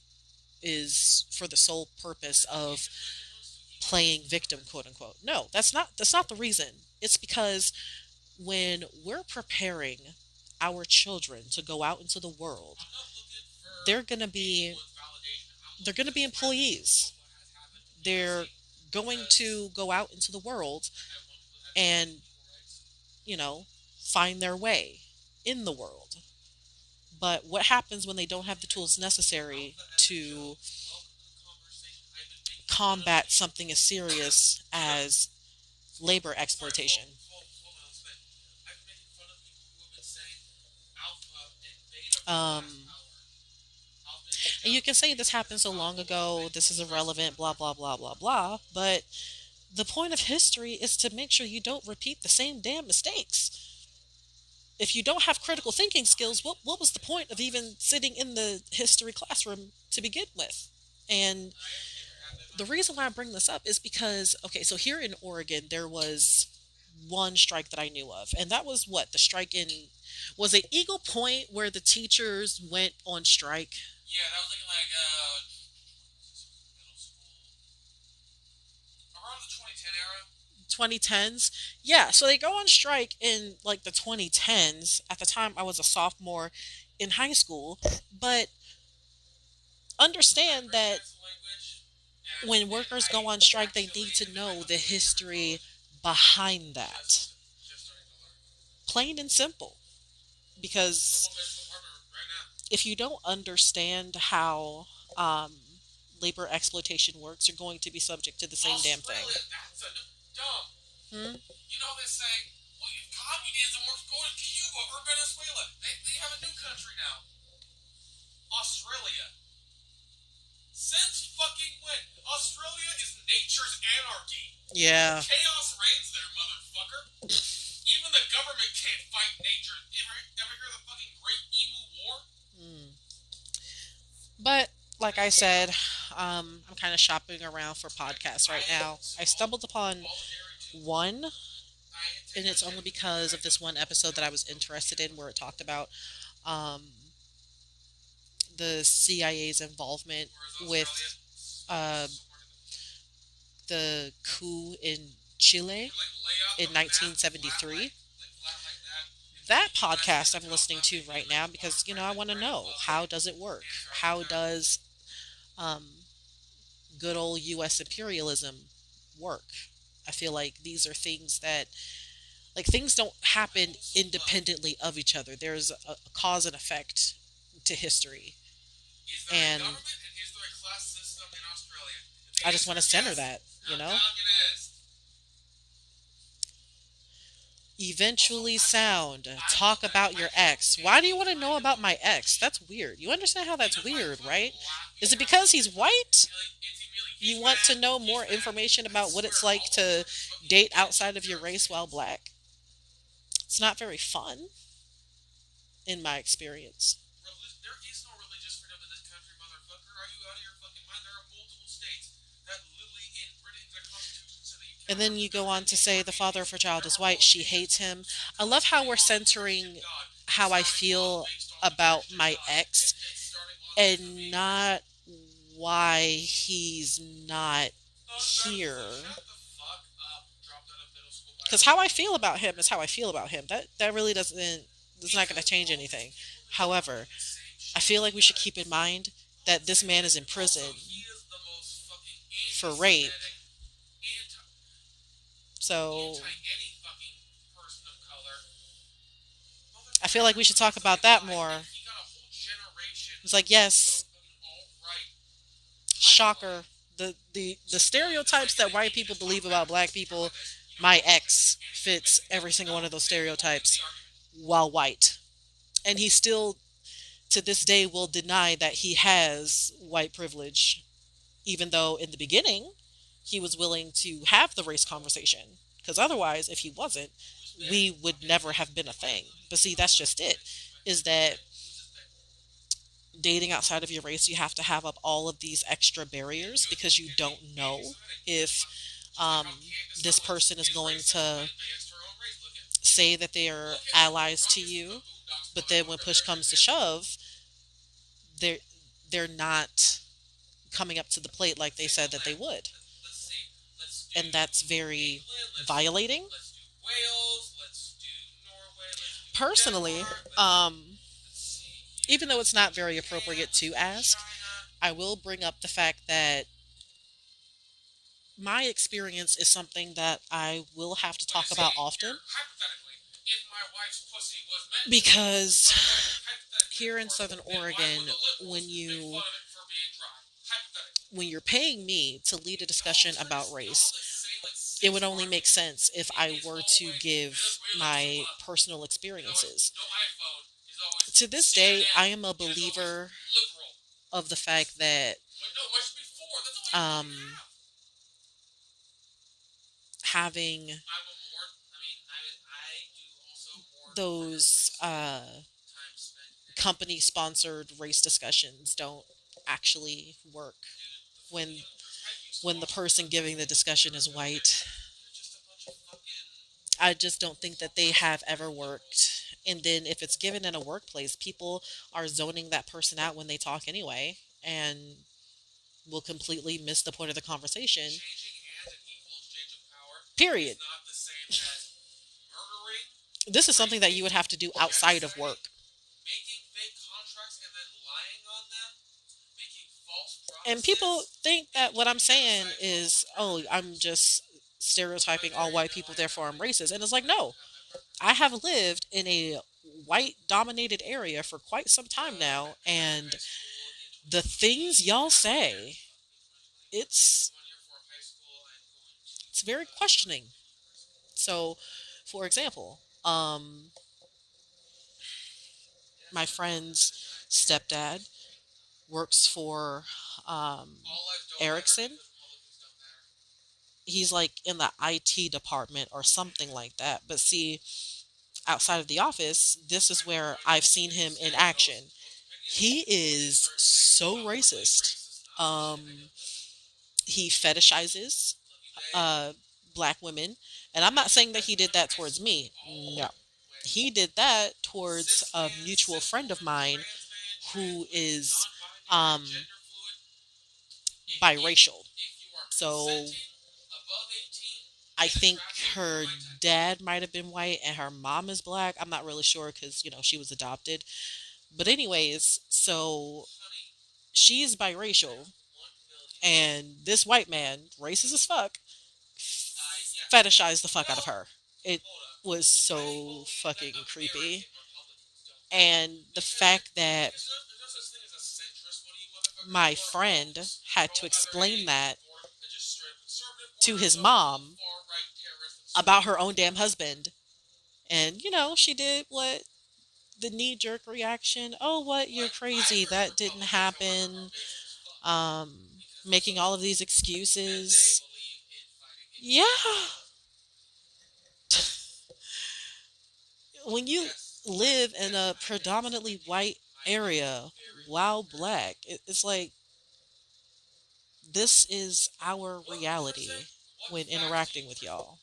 is for the sole purpose of playing victim, quote unquote. No, that's not the reason. It's because when we're preparing our children to go out into the world, they're going to be they're going to be employees. They're going to go out into the world and, you know, find their way in the world. But what happens when they don't have the tools necessary to combat something as serious as labor exploitation? Um, and you can say this happened so long ago, this is irrelevant, blah, blah, blah, blah, blah. But the point of history is to make sure you don't repeat the same damn mistakes. If you don't have critical thinking skills, what was the point of even sitting in the history classroom to begin with? And the reason why I bring this up is because, okay, so here in Oregon, there was one strike that I knew of, and that was what the strike in was it Eagle Point where the teachers went on strike. Yeah, that was like middle school around the 2010 era. 2010s. Yeah, so they go on strike in like the 2010s. At the time, I was a sophomore in high school, but understand that when workers go on strike, they need to know the history behind that. Plain and simple. Because if you don't understand how labor exploitation works, you're going to be subject to the same damn thing. Hmm? You know they say, well, if communism works, go to Cuba or Venezuela. They have a new country now. Australia. Since fucking when? Australia is nature's anarchy. Yeah. Chaos reigns there, motherfucker. Even the government can't fight nature. Ever hear the fucking Great Emu War? Mm. But like I said, I'm kind of shopping around for podcasts right now. I stumbled upon one, and it's only because of this one episode that I was interested in, where it talked about um, the CIA's involvement with uh, the coup in Chile in 1973. That podcast I'm listening to right now because I want to know, how does it work? How does um, good old U.S. imperialism work? I feel like these are things that, like, things don't happen independently of each other. There's a cause and effect to history, and I just want to center that. You know, eventually sound. Talk about your ex. Why do you want to know about my ex? That's weird. You understand how that's weird, right? Is it because he's white? You want to know more information about what it's like to date outside of your race while black? It's not very fun, in my experience. There is no religious freedom in this country, motherfucker. Are you out of your fucking mind? There are multiple states that literally written into the Constitution so that you. And then you go on to say the father of her child is white. She hates him. I love how we're centering how I feel about my ex and not why he's not here. Because how I feel about him is how I feel about him. That really doesn't that's not going to change anything. However, I feel like we should keep in mind that this man is in prison for rape. So I feel like we should talk about that more. It's like, yes, shocker, the stereotypes that white people believe about black people, my ex fits every single one of those stereotypes while white. And he still, to this day, will deny that he has white privilege, even though in the beginning he was willing to have the race conversation. Because otherwise, if he wasn't, we would never have been a thing. But see, that's just it. Is that dating outside of your race, you have to have up all of these extra barriers because you don't know if um, this person is going to say that they are allies to you, but then when push comes to shove, they're they're not coming up to the plate like they said that they would, and that's very violating. Personally, even though it's not very appropriate to ask, I will bring up the fact that my experience is something that I will have to talk about often because here in Southern Oregon, when you when you're paying me to lead a discussion about race, it would only make sense if I were to give my personal experiences. To this day, I am a believer of the fact that um, having those company sponsored race discussions don't actually work when the person giving the discussion is white. I just don't think that they have ever worked. And then if it's given in a workplace, people are zoning that person out when they talk anyway and will completely miss the point of the conversation. Period. This is something that you would have to do outside of work. And people think that what I'm saying is, oh, I'm just stereotyping all white people, therefore I'm racist. And it's like, no, I have lived in a white dominated area for quite some time now, and the things y'all say, it's it's very questioning. So, for example, my friend's stepdad works for Ericsson. He's like in the IT department or something like that. But see, outside of the office, this is where I've seen him in action. He is so racist. He fetishizes uh, black women. And I'm not saying that he did that towards me. No. He did that towards a mutual friend of mine who is um, biracial. So I think her dad might have been white and her mom is black. I'm not really sure because, she was adopted. But, anyways, so she's biracial and this white man, racist as fuck, fetishized the fuck out of her. It was so fucking creepy. And the fact that my friend had to explain that to his mom about her own damn husband. And, she did what the knee jerk reaction, oh, what, you're crazy. That didn't happen. Um, Making all of these excuses. Yeah. When you live in a predominantly white area while black, it's like this is our reality when interacting with y'all.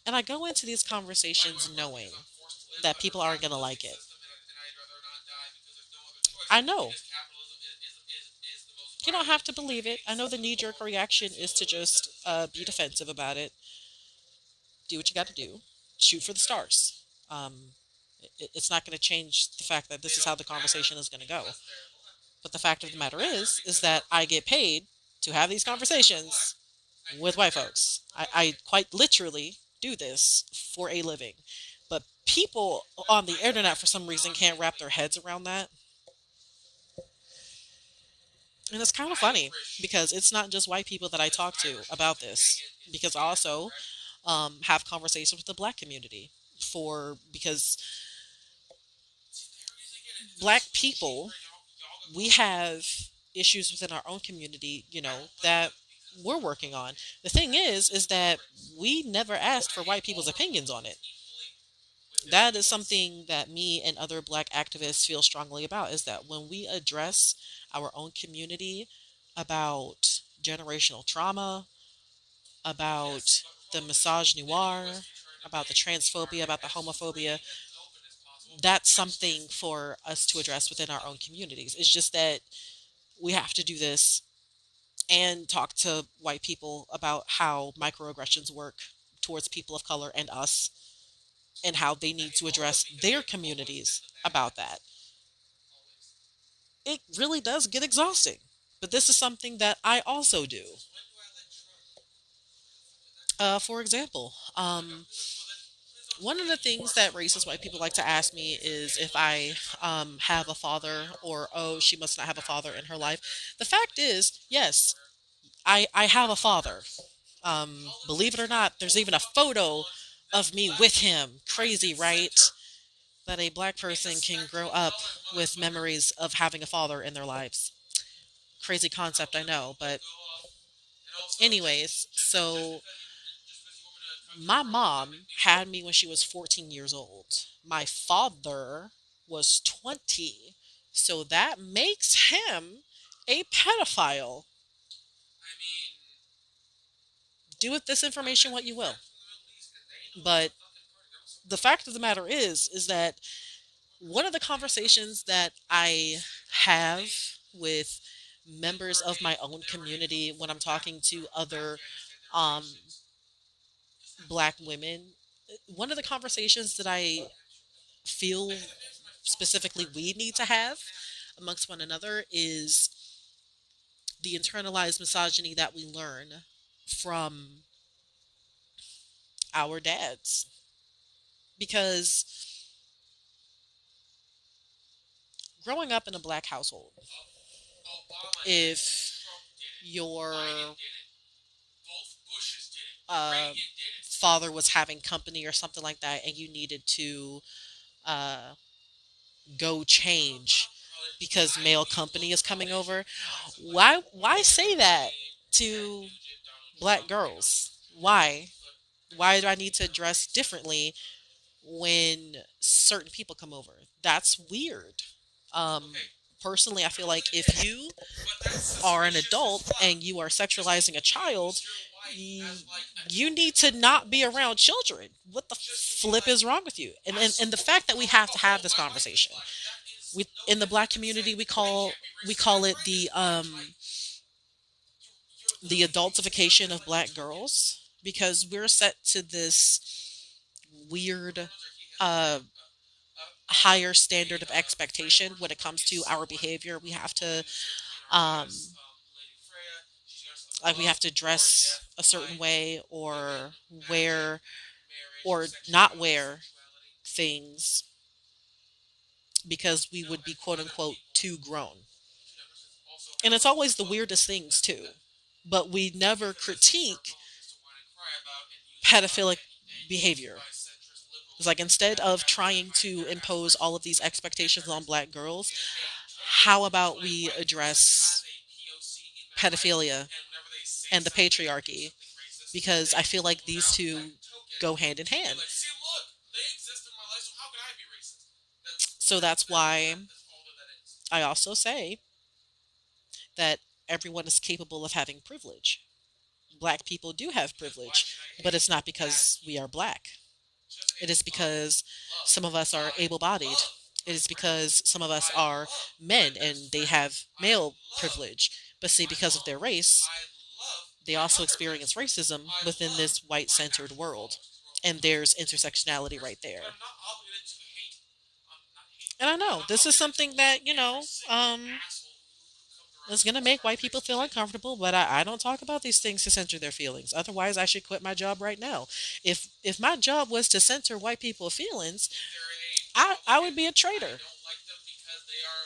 And I go into these conversations knowing that people aren't going to like it. I know. You don't have to believe it. I know the knee jerk reaction is to just be defensive about it. Do what you got to do. Shoot for the stars. It's not going to change the fact that this is how the conversation is going to go. But the fact of the matter is that I get paid to have these conversations with white folks. I quite literally do this for a living. But people on the internet, for some reason, can't wrap their heads around that. And it's kind of funny because it's not just white people that I talk to about this. Because I also have conversations with the black community for because black people, we have issues within our own community, that we're working on. The thing is that we never asked for white people's opinions on it. That is something that me and other black activists feel strongly about, is that when we address our own community about generational trauma, about the misogynoir, about the transphobia, about the homophobia, that's something for us to address within our own communities. It's just that we have to do this and talk to white people about how microaggressions work towards people of color and us, and how they need to address their communities about that. It really does get exhausting. But this is something that I also do. For example, one of the things that racist white people like to ask me is if I have a father, or, oh, she must not have a father in her life. The fact is, yes, I have a father. Believe it or not, there's even a photo of me with him. Crazy, right? That a black person can grow up with memories of having a father in their lives. Crazy concept, I know. But, anyways, so my mom had me when she was 14 years old. My father was 20. So that makes him a pedophile. Do with this information what you will. But the fact of the matter is that one of the conversations that I have with members of my own community when I'm talking to other um, black women, one of the conversations that I feel specifically we need to have amongst one another is the internalized misogyny that we learn from our dads. Because growing up in a black household, if your uh, father was having company or something like that, and you needed to uh, go change because male company is coming over, why say that to black girls? Why do I need to dress differently when certain people come over? That's weird. Um, Personally, I feel like if you are an adult and you are sexualizing a child, you, you need to not be around children. What the flip is wrong with you? And the fact that we have to have this conversation. We in the black community we call it the adultification of black girls, because we're set to this weird uh higher standard of expectation when it comes to our behavior. We have to um we have to dress a certain way, or wear or not wear things because we would be quote unquote too grown. And it's always the weirdest things too. But we never critique pedophilic behavior. It's like, instead of trying to impose all of these expectations on black girls, how about we address pedophilia and the patriarchy? Because I feel like these two go hand in hand. So that's why I also say that everyone is capable of having privilege. Black people do have privilege, but it's not because we are black. It is because some of us are able bodied. It is because some of us are men and they have male privilege. But see, because of their race, they also experience racism within this white centered world. And there's intersectionality right there. And I know this is something that, It's gonna make white people feel uncomfortable, but I don't talk about these things to censor their feelings. Otherwise, I should quit my job right now. If my job was to censor white people's feelings, I would be a traitor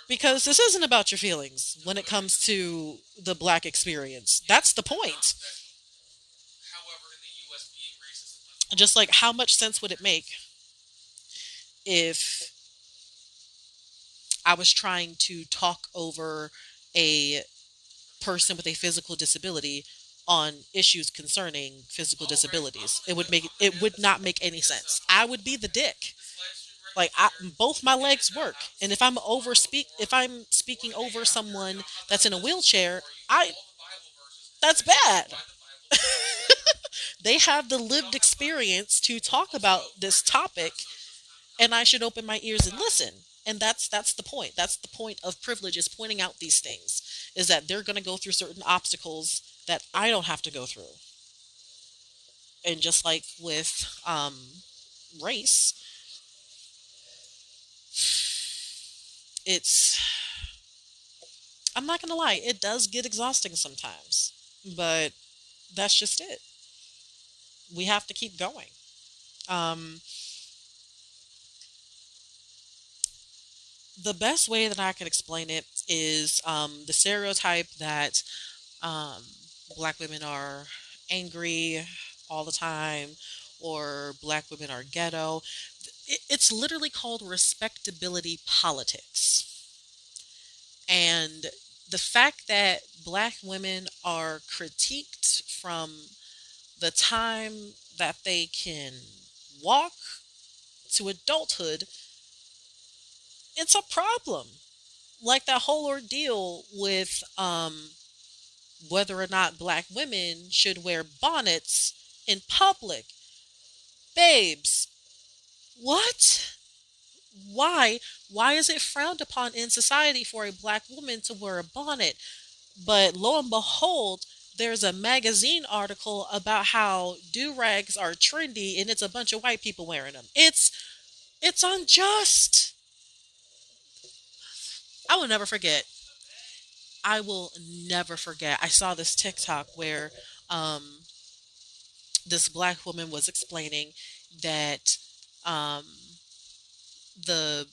because this isn't about your feelings when it comes to the black experience. That's the point. Just like how much sense would it make if I was trying to talk over a person with a physical disability on issues concerning physical disabilities? It would not make any sense. I would be the dick. Like both my legs work, and if I'm speaking over someone that's in a wheelchair, I that's bad. They have the lived experience to talk about this topic, and I should open my ears and listen. And that's the point. That's the point of privilege, is pointing out these things, is that they're going to go through certain obstacles that I don't have to go through. And just like with race, it's I'm not going to lie, it does get exhausting sometimes. But that's just it. We have to keep going. Um, the best way that I could explain it is the stereotype that um, black women are angry all the time, or black women are ghetto. It's literally called respectability politics. And the fact that black women are critiqued from the time that they can walk to adulthood, it's a problem. Like that whole ordeal with whether or not black women should wear bonnets in public. Babes, what? Why? Why is it frowned upon in society for a black woman to wear a bonnet? But lo and behold, there's a magazine article about how do rags are trendy, and it's a bunch of white people wearing them. It's unjust. I will never forget. I will never forget. I saw this TikTok where um, this black woman was explaining that um, the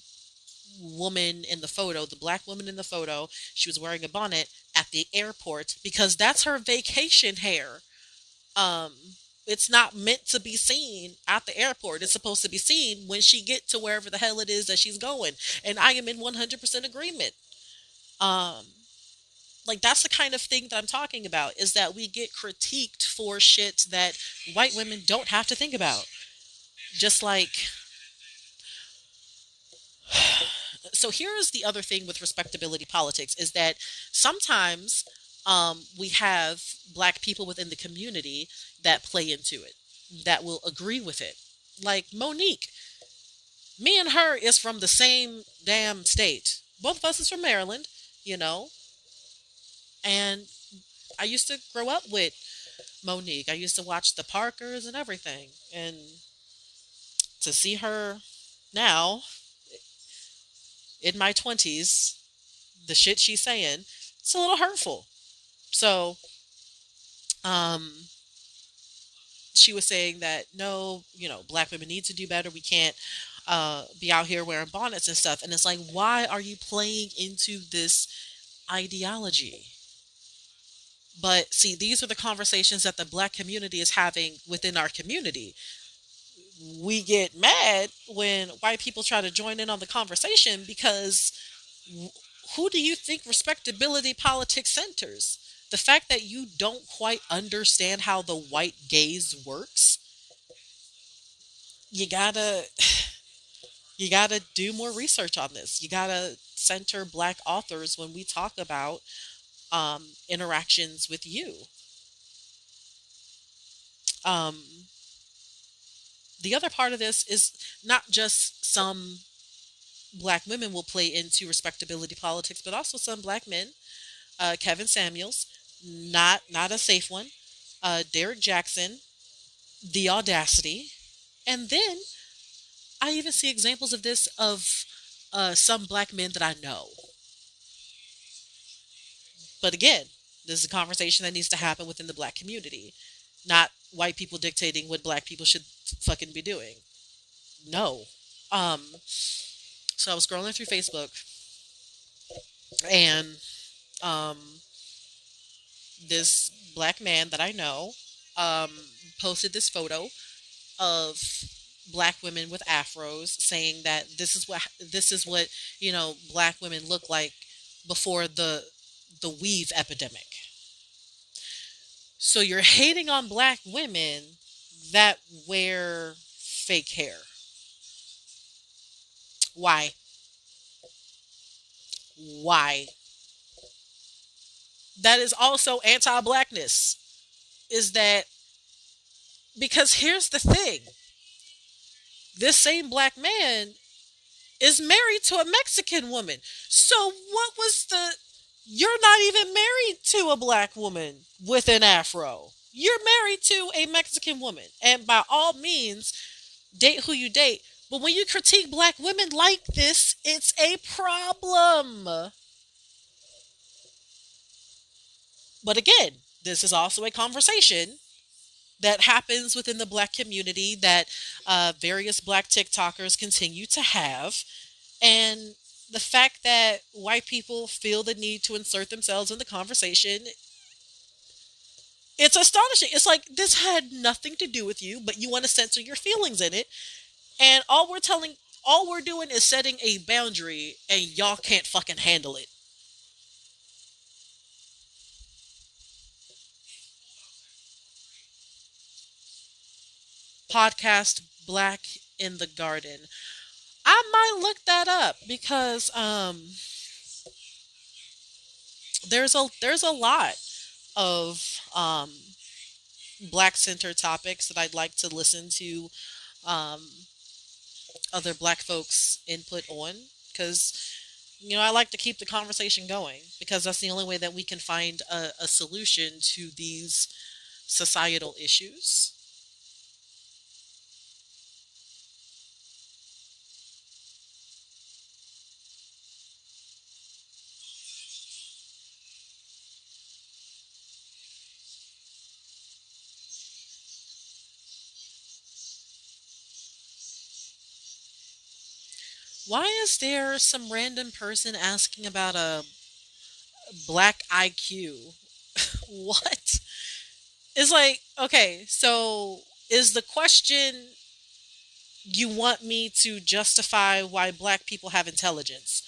woman in the photo, the black woman in the photo, she was wearing a bonnet at the airport because that's her vacation hair. Um, it's not meant to be seen at the airport. It's supposed to be seen when she get to wherever the hell it is that she's going. And I am in 100% agreement. Um, like that's the kind of thing that I'm talking about, is that we get critiqued for shit that white women don't have to think about. Just like, so here's the other thing with respectability politics, is that sometimes we have black people within the community that play into it, that will agree with it. Like Monique, me and her is from the same damn state. Both of us is from Maryland, you know, and I used to grow up with Monique. I used to watch the Parkers and everything. And to see her now in my 20s, the shit she's saying, it's a little hurtful. So, um, she was saying that no, black women need to do better. We can't be out here wearing bonnets and stuff. And it's like, why are you playing into this ideology? But see, these are the conversations that the black community is having within our community. We get mad when white people try to join in on the conversation because who do you think respectability politics centers? The fact that you don't quite understand how the white gaze works, you gotta you gotta do more research on this. You gotta center black authors when we talk about interactions with you. Um, the other part of this is not just some black women will play into respectability politics, but also some black men. Kevin Samuels, not a safe one. Derek Jackson, the audacity, and then I even see examples of this of some black men that I know. But again, this is a conversation that needs to happen within the black community, not white people dictating what black people should fucking be doing. No. So I was scrolling through Facebook, and um, this black man that I know um, posted this photo of black women with afros, saying that this is what black women look like before the weave epidemic. So you're hating on black women that wear fake hair. Why? Why? That is also anti-blackness. Is that because here's the thing. This same black man is married to a Mexican woman. So what was the you're not even married to a black woman with an afro. You're married to a Mexican woman. And by all means, date who you date. But when you critique black women like this, it's a problem. But again, this is also a conversation that happens within the black community that various black TikTokers continue to have. And the fact that white people feel the need to insert themselves in the conversation, it's astonishing. It's like this had nothing to do with you, but you want to censor your feelings in it. And all we're doing is setting a boundary, and y'all can't fucking handle it. Podcast Black in the Garden. I might look that up because there's a lot of black center topics that I'd like to listen to um, other black folks input on, because I like to keep the conversation going, because that's the only way that we can find a solution to these societal issues. Why is there some random person asking about a black IQ? What? It's like, okay, so is the question, you want me to justify why black people have intelligence?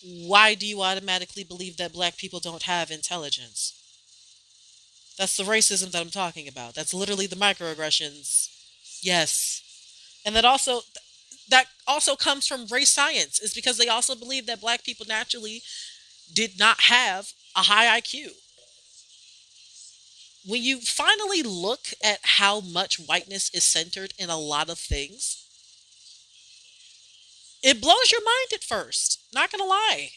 Why do you automatically believe that black people don't have intelligence? That's the racism that I'm talking about. That's literally the microaggressions. Yes. And that also comes from race science, is because they also believe that black people naturally did not have a high IQ. When you finally look at how much whiteness is centered in a lot of things, it blows your mind at first. Not gonna lie.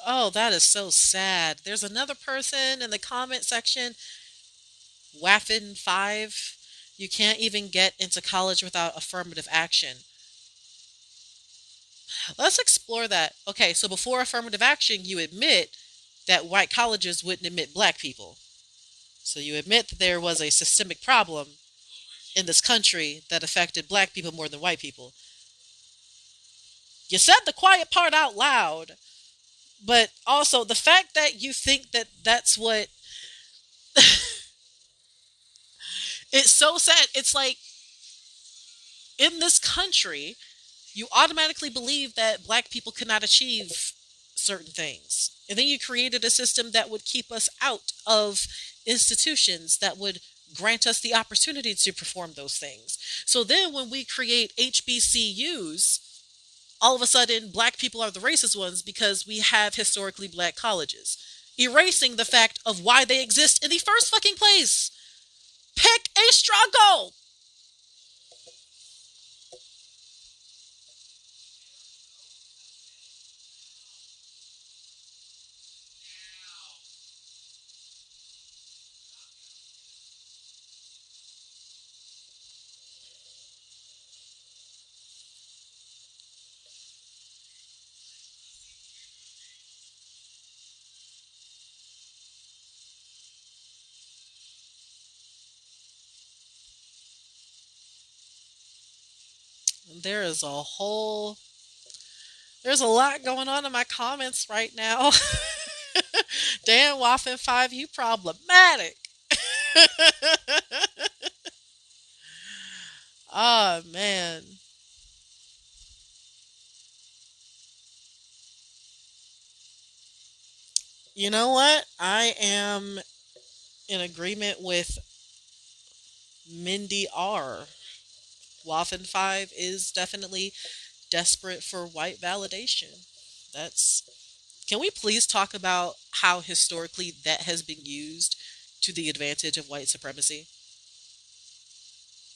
Oh, that is so sad. There's another person in the comment section, Waffin 5. You can't even get into college without affirmative action. Let's explore that. Okay, so before affirmative action, you admit that white colleges wouldn't admit black people. So you admit that there was a systemic problem in this country that affected black people more than white people. You said the quiet part out loud, but also the fact that you think that that's what it's so sad. It's like, in this country, you automatically believe that black people could not achieve certain things. And then you created a system that would keep us out of institutions that would grant us the opportunity to perform those things. So then when we create HBCUs, all of a sudden black people are the racist ones because we have historically black colleges, erasing the fact of why they exist in the first fucking place. Pick a struggle. There is a whole there's a lot going on in my comments right now. Dan Waffen 5, you problematic. Oh man. You know what? I am in agreement with Mindy R. Waffen 5 is definitely desperate for white validation. That's Can we please talk about how historically that has been used to the advantage of white supremacy?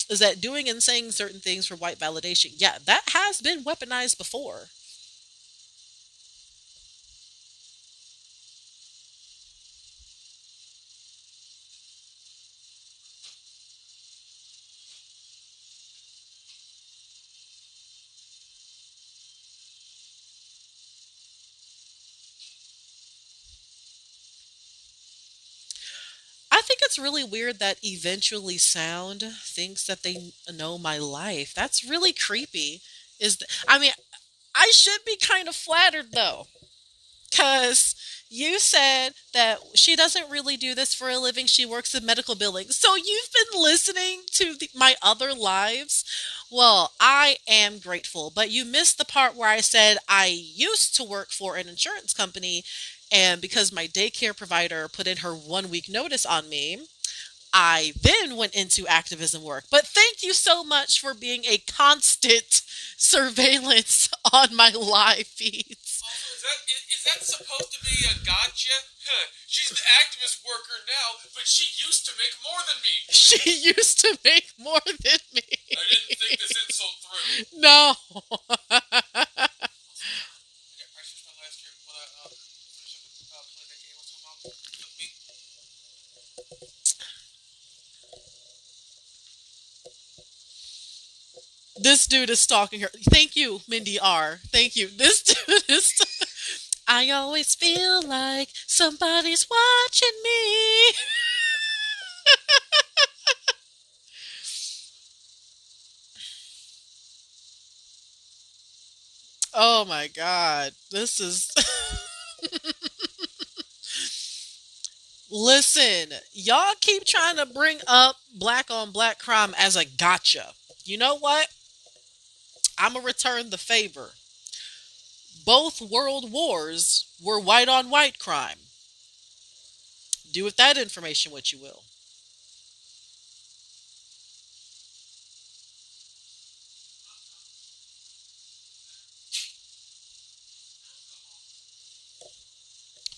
Is that doing and saying certain things for white validation? Yeah, that has been weaponized before. I think it's really weird that Eventually Sound thinks that they know my life. That's really creepy. I mean, I should be kind of flattered though, because you said that she doesn't really do this for a living. She works in medical billing. So you've been listening to my other lives? Well, I am grateful. But you missed the part where I said I used to work for an insurance company. And because my daycare provider put in her 1 week notice on me, I then went into activism work. But thank you so much for being a constant surveillance on my live feeds. Also, is that supposed to be a gotcha? Huh. She's an activist worker now, but she used to make more than me. She used to make more than me. I didn't think this insult through. No. I switched my last game. Wanna finish up play that game with me? This dude is stalking her. Thank you, Mindy R. Thank you. This dude is. I always feel like somebody's watching me. Oh my god. This is. Listen, y'all keep trying to bring up black on black crime as a gotcha. You know what? I'm going to return the favor. Both world wars were white on white crime. Do with that information what you will.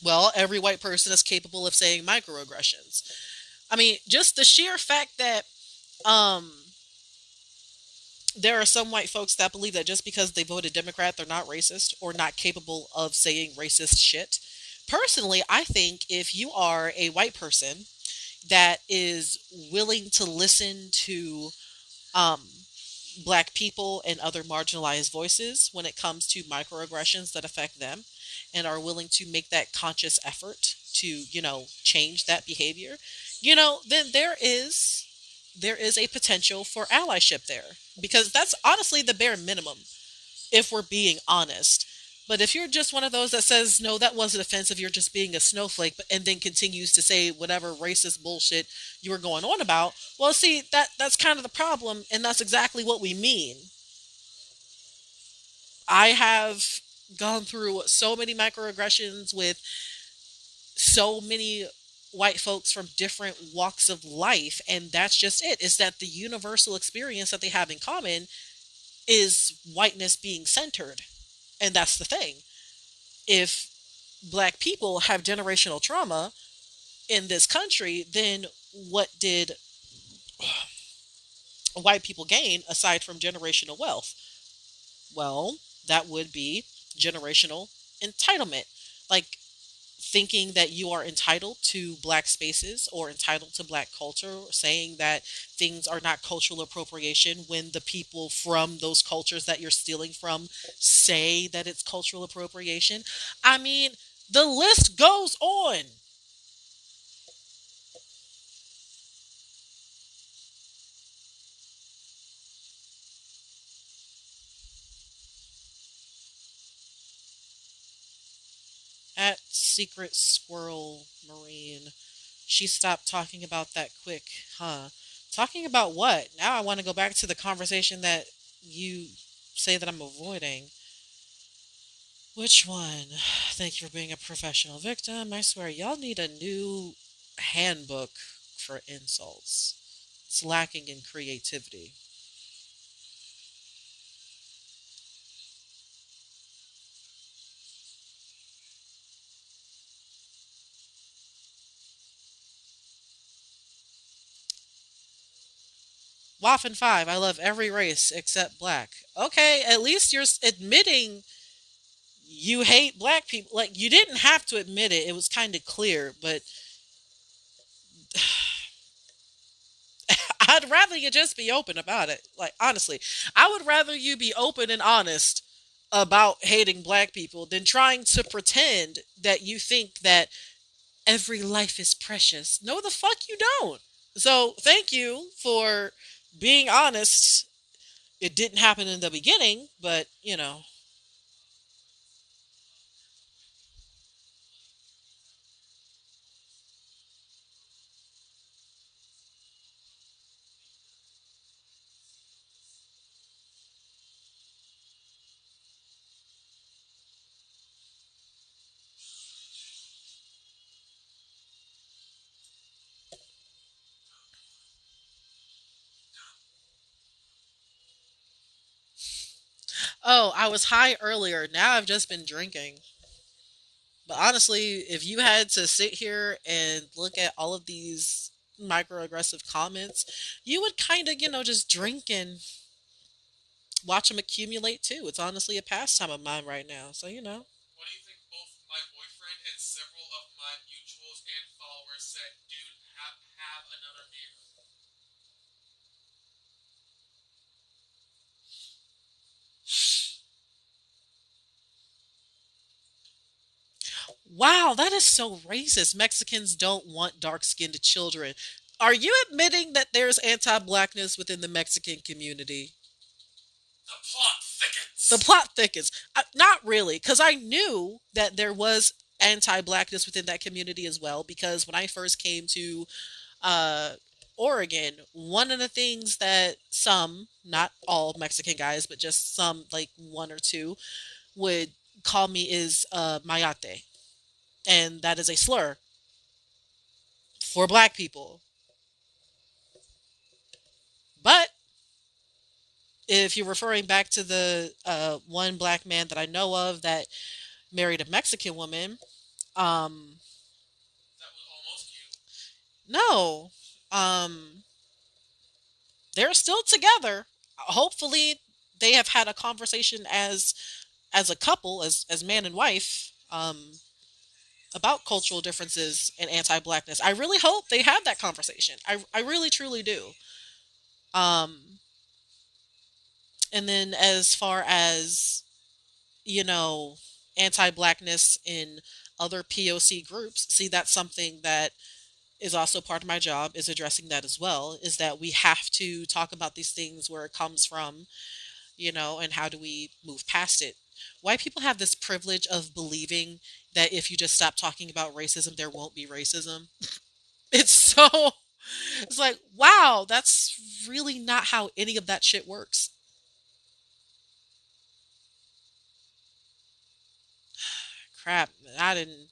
Well, every white person is capable of saying microaggressions. I mean, just the sheer fact that um, there are some white folks that believe that just because they voted Democrat, they're not racist or not capable of saying racist shit. Personally, I think if you are a white person that is willing to listen to um, black people and other marginalized voices when it comes to microaggressions that affect them and are willing to make that conscious effort to, change that behavior, then there is a potential for allyship there, because that's honestly the bare minimum if we're being honest. But if you're just one of those that says no, that wasn't offensive, you're just being a snowflake, and then continues to say whatever racist bullshit you were going on about, well, see, that's kind of the problem, and that's exactly what we mean. I have gone through so many microaggressions with so many white folks from different walks of life, and that's just it, is that the universal experience that they have in common is whiteness being centered. And that's the thing. If black people have generational trauma in this country, then what did white people gain aside from generational wealth? Well, that would be generational entitlement. Like, thinking that you are entitled to black spaces or entitled to black culture, saying that things are not cultural appropriation when the people from those cultures that you're stealing from say that it's cultural appropriation. I mean, the list goes on. secret squirrel marine. She stopped talking about that quick, huh? Talking about what? Now I want to go back to the conversation that you say that I'm avoiding. Which one? Thank you for being a professional victim. I swear, y'all need a new handbook for insults. It's lacking in creativity. Waffen 5, I love every race except black. Okay, at least you're admitting you hate black people. Like, you didn't have to admit it, it was kind of clear, but I'd rather you just be open about it. Like, honestly, I would rather you be open and honest about hating black people than trying to pretend that you think that every life is precious. No, the fuck you don't. So, thank you for being honest. It didn't happen in the beginning, but oh, I was high earlier. Now I've just been drinking. But honestly, if you had to sit here and look at all of these microaggressive comments, you would kind of, just drink and watch them accumulate too. It's honestly a pastime of mine right now. So. What do you think both my boyfriend and several of my mutuals and followers said, dude, have another beer? Wow, that is so racist. Mexicans don't want dark skinned children. Are you admitting that there's anti blackness within the Mexican community? The plot The thickens. plot thickens. Not really, because I knew that there was anti blackness within that community as well. Because when I first came to uh, Oregon, one of the things that some, not all Mexican guys, but just some, like one or two, would call me is mayate. And that is a slur for black people. But if you're referring back to the one black man that I know of that married a Mexican woman, um, That was almost you. no, um, they're still together. Hopefully, they have had a conversation as a couple, as man and wife, about cultural differences and anti-blackness. I really hope they have that conversation. I really truly do. Um, and then as far as you know, anti-blackness in other POC groups, see that's something that is also part of my job is addressing that as well. Is that we have to talk about these things where it comes from, and how do we move past it. White people have this privilege of believing that if you just stop talking about racism, there won't be racism. It's so, it's like, wow, that's really not how any of that shit works. Crap, I didn't.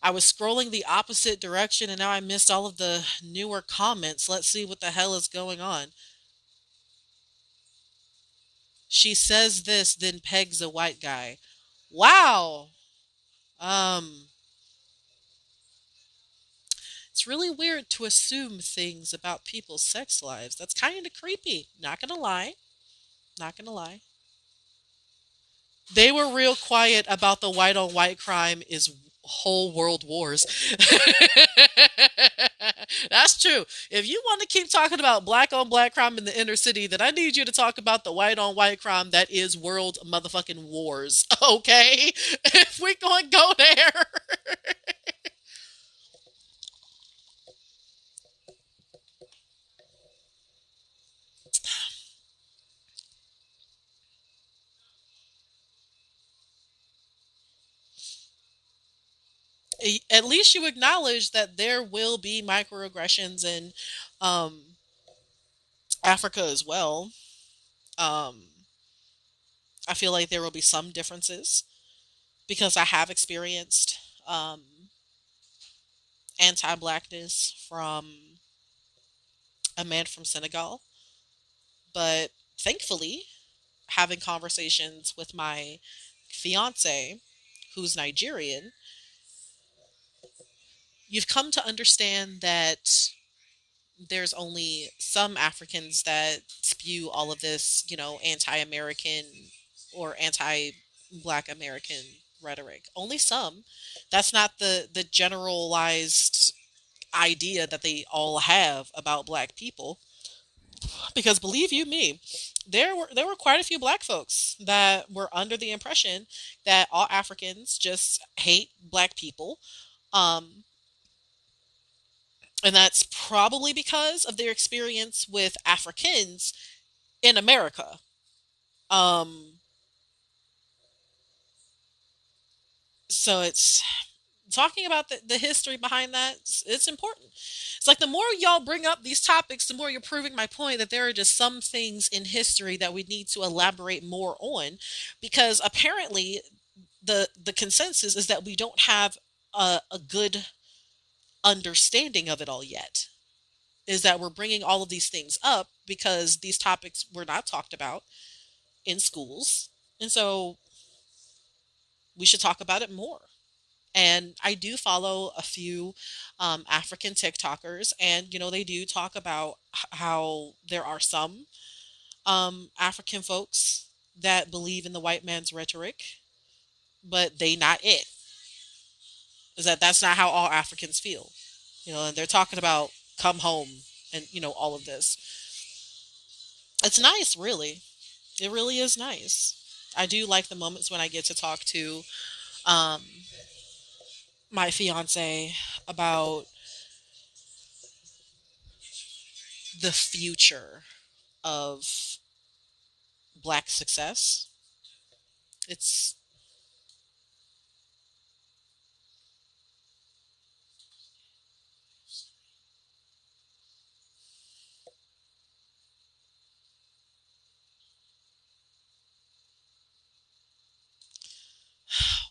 I was scrolling the opposite direction and now I missed all of the newer comments. Let's see what the hell is going on. She says this, then pegs a white guy. Wow. Um, it's really weird to assume things about people's sex lives. That's kind of creepy. Not gonna lie. Not gonna lie. They were real quiet about the white on white crime is whole world wars. That's true. If you want to keep talking about black on black crime in the inner city, then I need you to talk about the white on white crime that is world motherfucking wars. Okay? If we're going to go there. At least you acknowledge that there will be microaggressions in um, Africa as well. Um, I feel like there will be some differences because I have experienced um, anti-blackness from a man from Senegal, but thankfully, having conversations with my fiance, who's Nigerian, you've come to understand that there's only some Africans that spew all of this, anti-American or anti-Black American rhetoric. Only some. That's not the generalized idea that they all have about Black people. Because believe you me, there were quite a few Black folks that were under the impression that all Africans just hate Black people. Um, and that's probably because of their experience with Africans in America. Um, so it's talking about the history behind that. It's important. It's like the more y'all bring up these topics, the more you're proving my point that there are just some things in history that we need to elaborate more on, because apparently the consensus is that we don't have a good understanding of it all yet. Is that we're bringing all of these things up because these topics were not talked about in schools, and so we should talk about it more. And I do follow a few African TikTokers, and they do talk about how there are some African folks that believe in the white man's rhetoric, but they not it. Is that that's not how all Africans feel? And they're talking about come home and all of this. It's nice, really. It really is nice. I do like the moments when I get to talk to um, my fiance about the future of Black success. It's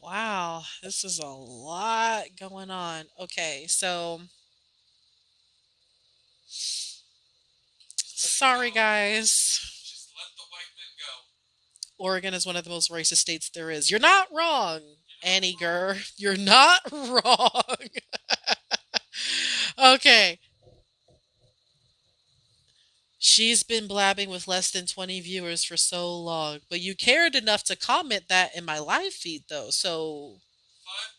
wow, this is a lot going on. Okay, so sorry Go. guys. Just let the white men go. Oregon is one of the most racist states there is. You're not wrong, You're not Annie wrong. Gurr. You're not wrong. Okay. She's been blabbing with less than 20 viewers for so long, but you cared enough to comment that in my live feed, though. So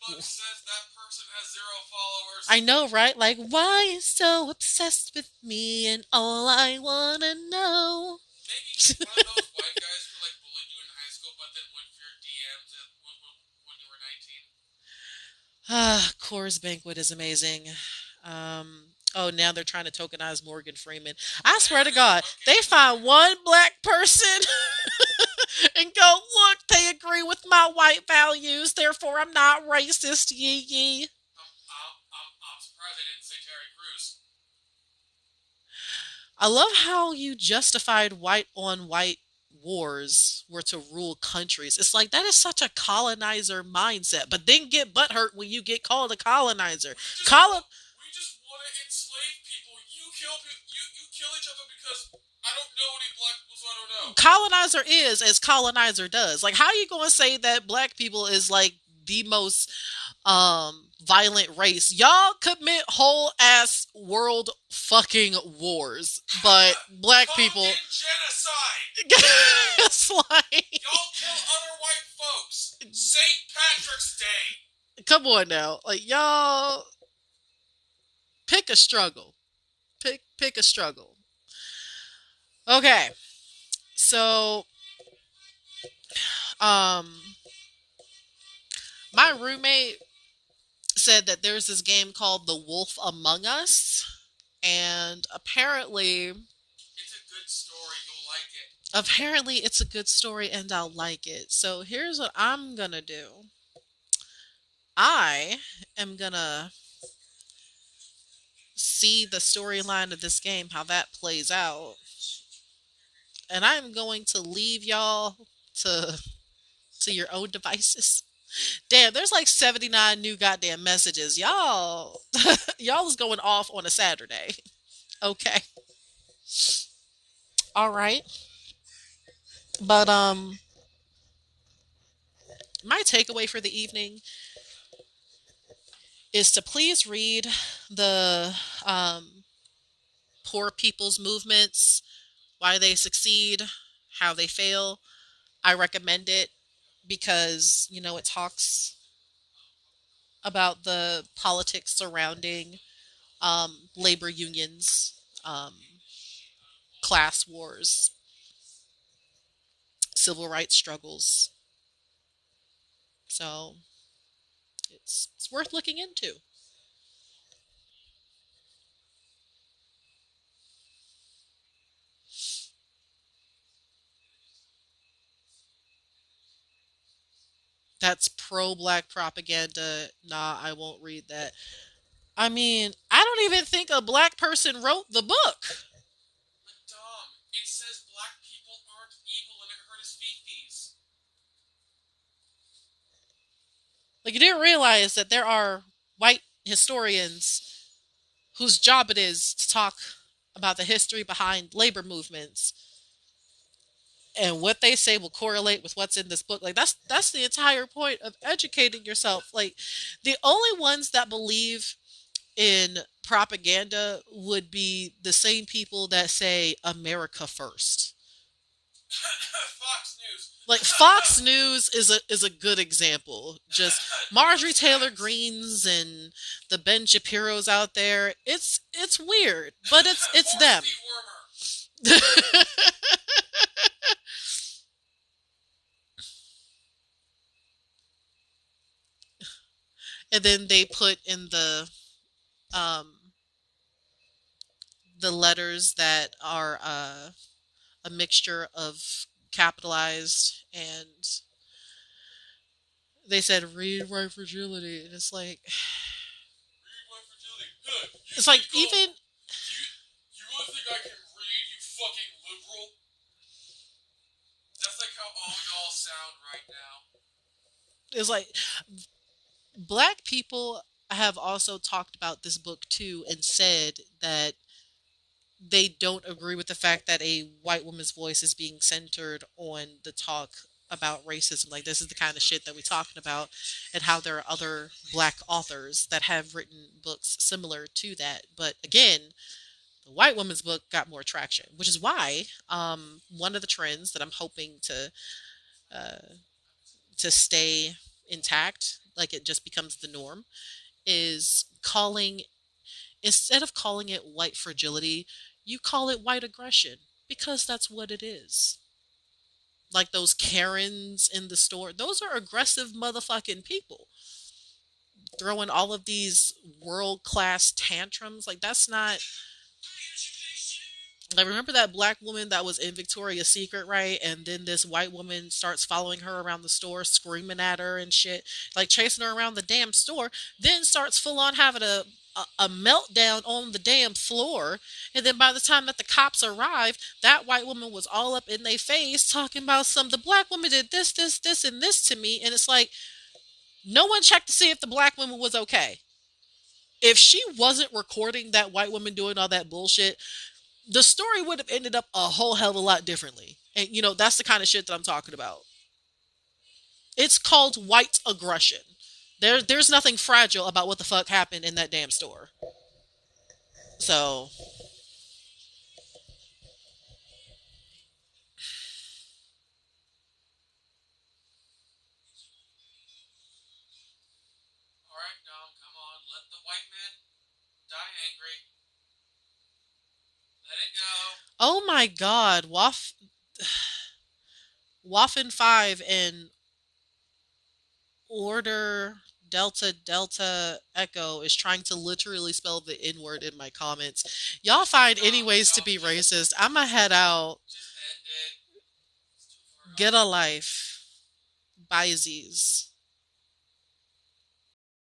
$5 says that person has zero followers. I know, right? Like, why you so obsessed with me and all I wanna know? Maybe he's one of those white guys who like bullied you in high school, but then went for your DMs when you were 19. Coors Banquet is amazing. Oh, now they're trying to tokenize Morgan Freeman. I swear There to it is. God, Okay, they find one black person and go, look, they agree with my white values, therefore I'm not racist, yee yee. I'm surprised they didn't say Terry Crews. I love how you justified white on white wars were to rule countries. It's like that is such a colonizer mindset, but then get butthurt when you get called a colonizer. We just Colon want we just want to enslave people. You kill each other because I don't know any black people, so I don't know. colonizer is as colonizer does. Like, how you going to say that black people is like the most violent race? Y'all commit whole ass world fucking wars, but black people Fucking genocide. it's like Y'all kill other white folks. St. Patrick's Day. come on now. Like, y'all pick a struggle. Pick a struggle. Okay. So, um my roommate said that there's this game called The Wolf Among Us, and It's a good story. You'll like it. apparently it's a good story and I'll like it. So here's what I'm gonna do. I am gonna see the storyline of this game, how that plays out, and I'm going to leave y'all to your own devices. Damn, there's like 79 new goddamn messages. Y'all y'all is going off on a Saturday. Okay. All right. But my takeaway for the evening is to please read the poor people's movements, why they succeed, how they fail. I recommend it because, it talks about the politics surrounding labor unions, um, class wars, civil rights struggles. So it's worth looking into. That's pro black propaganda. Nah, I won't read that. I mean, I don't even think a black person wrote the book. But Dom, it says black people aren't evil and it hurt his feces. Like, you didn't realize that there are white historians whose job it is to talk about the history behind labor movements, and what they say will correlate with what's in this book. Like, that's the entire point of educating yourself. Like, the only ones that believe in propaganda would be the same people that say America first. Fox News. Like, Fox News is a good example. Just Marjorie Taylor Greens and the Ben Shapiro's out there. It's weird, but it's them. And then they put in um the letters that are a mixture of capitalized, and they said read white fragility, and it's like Read my fragility. Huh, you it's like think even you really think I can read, you fucking liberal? That's like how all y'all sound right now. it's like black people have also talked about this book too and said that they don't agree with the fact that a white woman's voice is being centered on the talk about racism. Like, this is the kind of shit that we're talking about, and how there are other black authors that have written books similar to that. But again, the white woman's book got more traction, which is why one of the trends that I'm hoping uh, to stay intact, like it just becomes the norm, is calling, instead of calling it white fragility, you call it white aggression, because that's what it is. Like those Karens in the store, those are aggressive motherfucking people throwing all of these world class tantrums. Like, that's not. Like, remember that black woman that was in Victoria's Secret, right? And then this white woman starts following her around the store, screaming at her and shit, like chasing her around the damn store. Then starts full on having a meltdown on the damn floor. And then by the time that the cops arrive, that white woman was all up in their face talking about the black woman did this, and this to me. And it's like, no one checked to see if the black woman was okay. If she wasn't recording that white woman doing all that bullshit, the story would have ended up a whole hell of a lot differently. And that's the kind of shit that I'm talking about. It's called white aggression. There's nothing fragile about what the fuck happened in that damn store. So, Alright, Dom, come on. Let the white man die angry. Let it go. oh my god, Waffen 5 and Order Delta Delta Echo is trying to literally spell the N word in my comments. Y'all find any ways to be racist. I'ma head out. Just end it. It's too far Get gone. a life. Bye, Z's.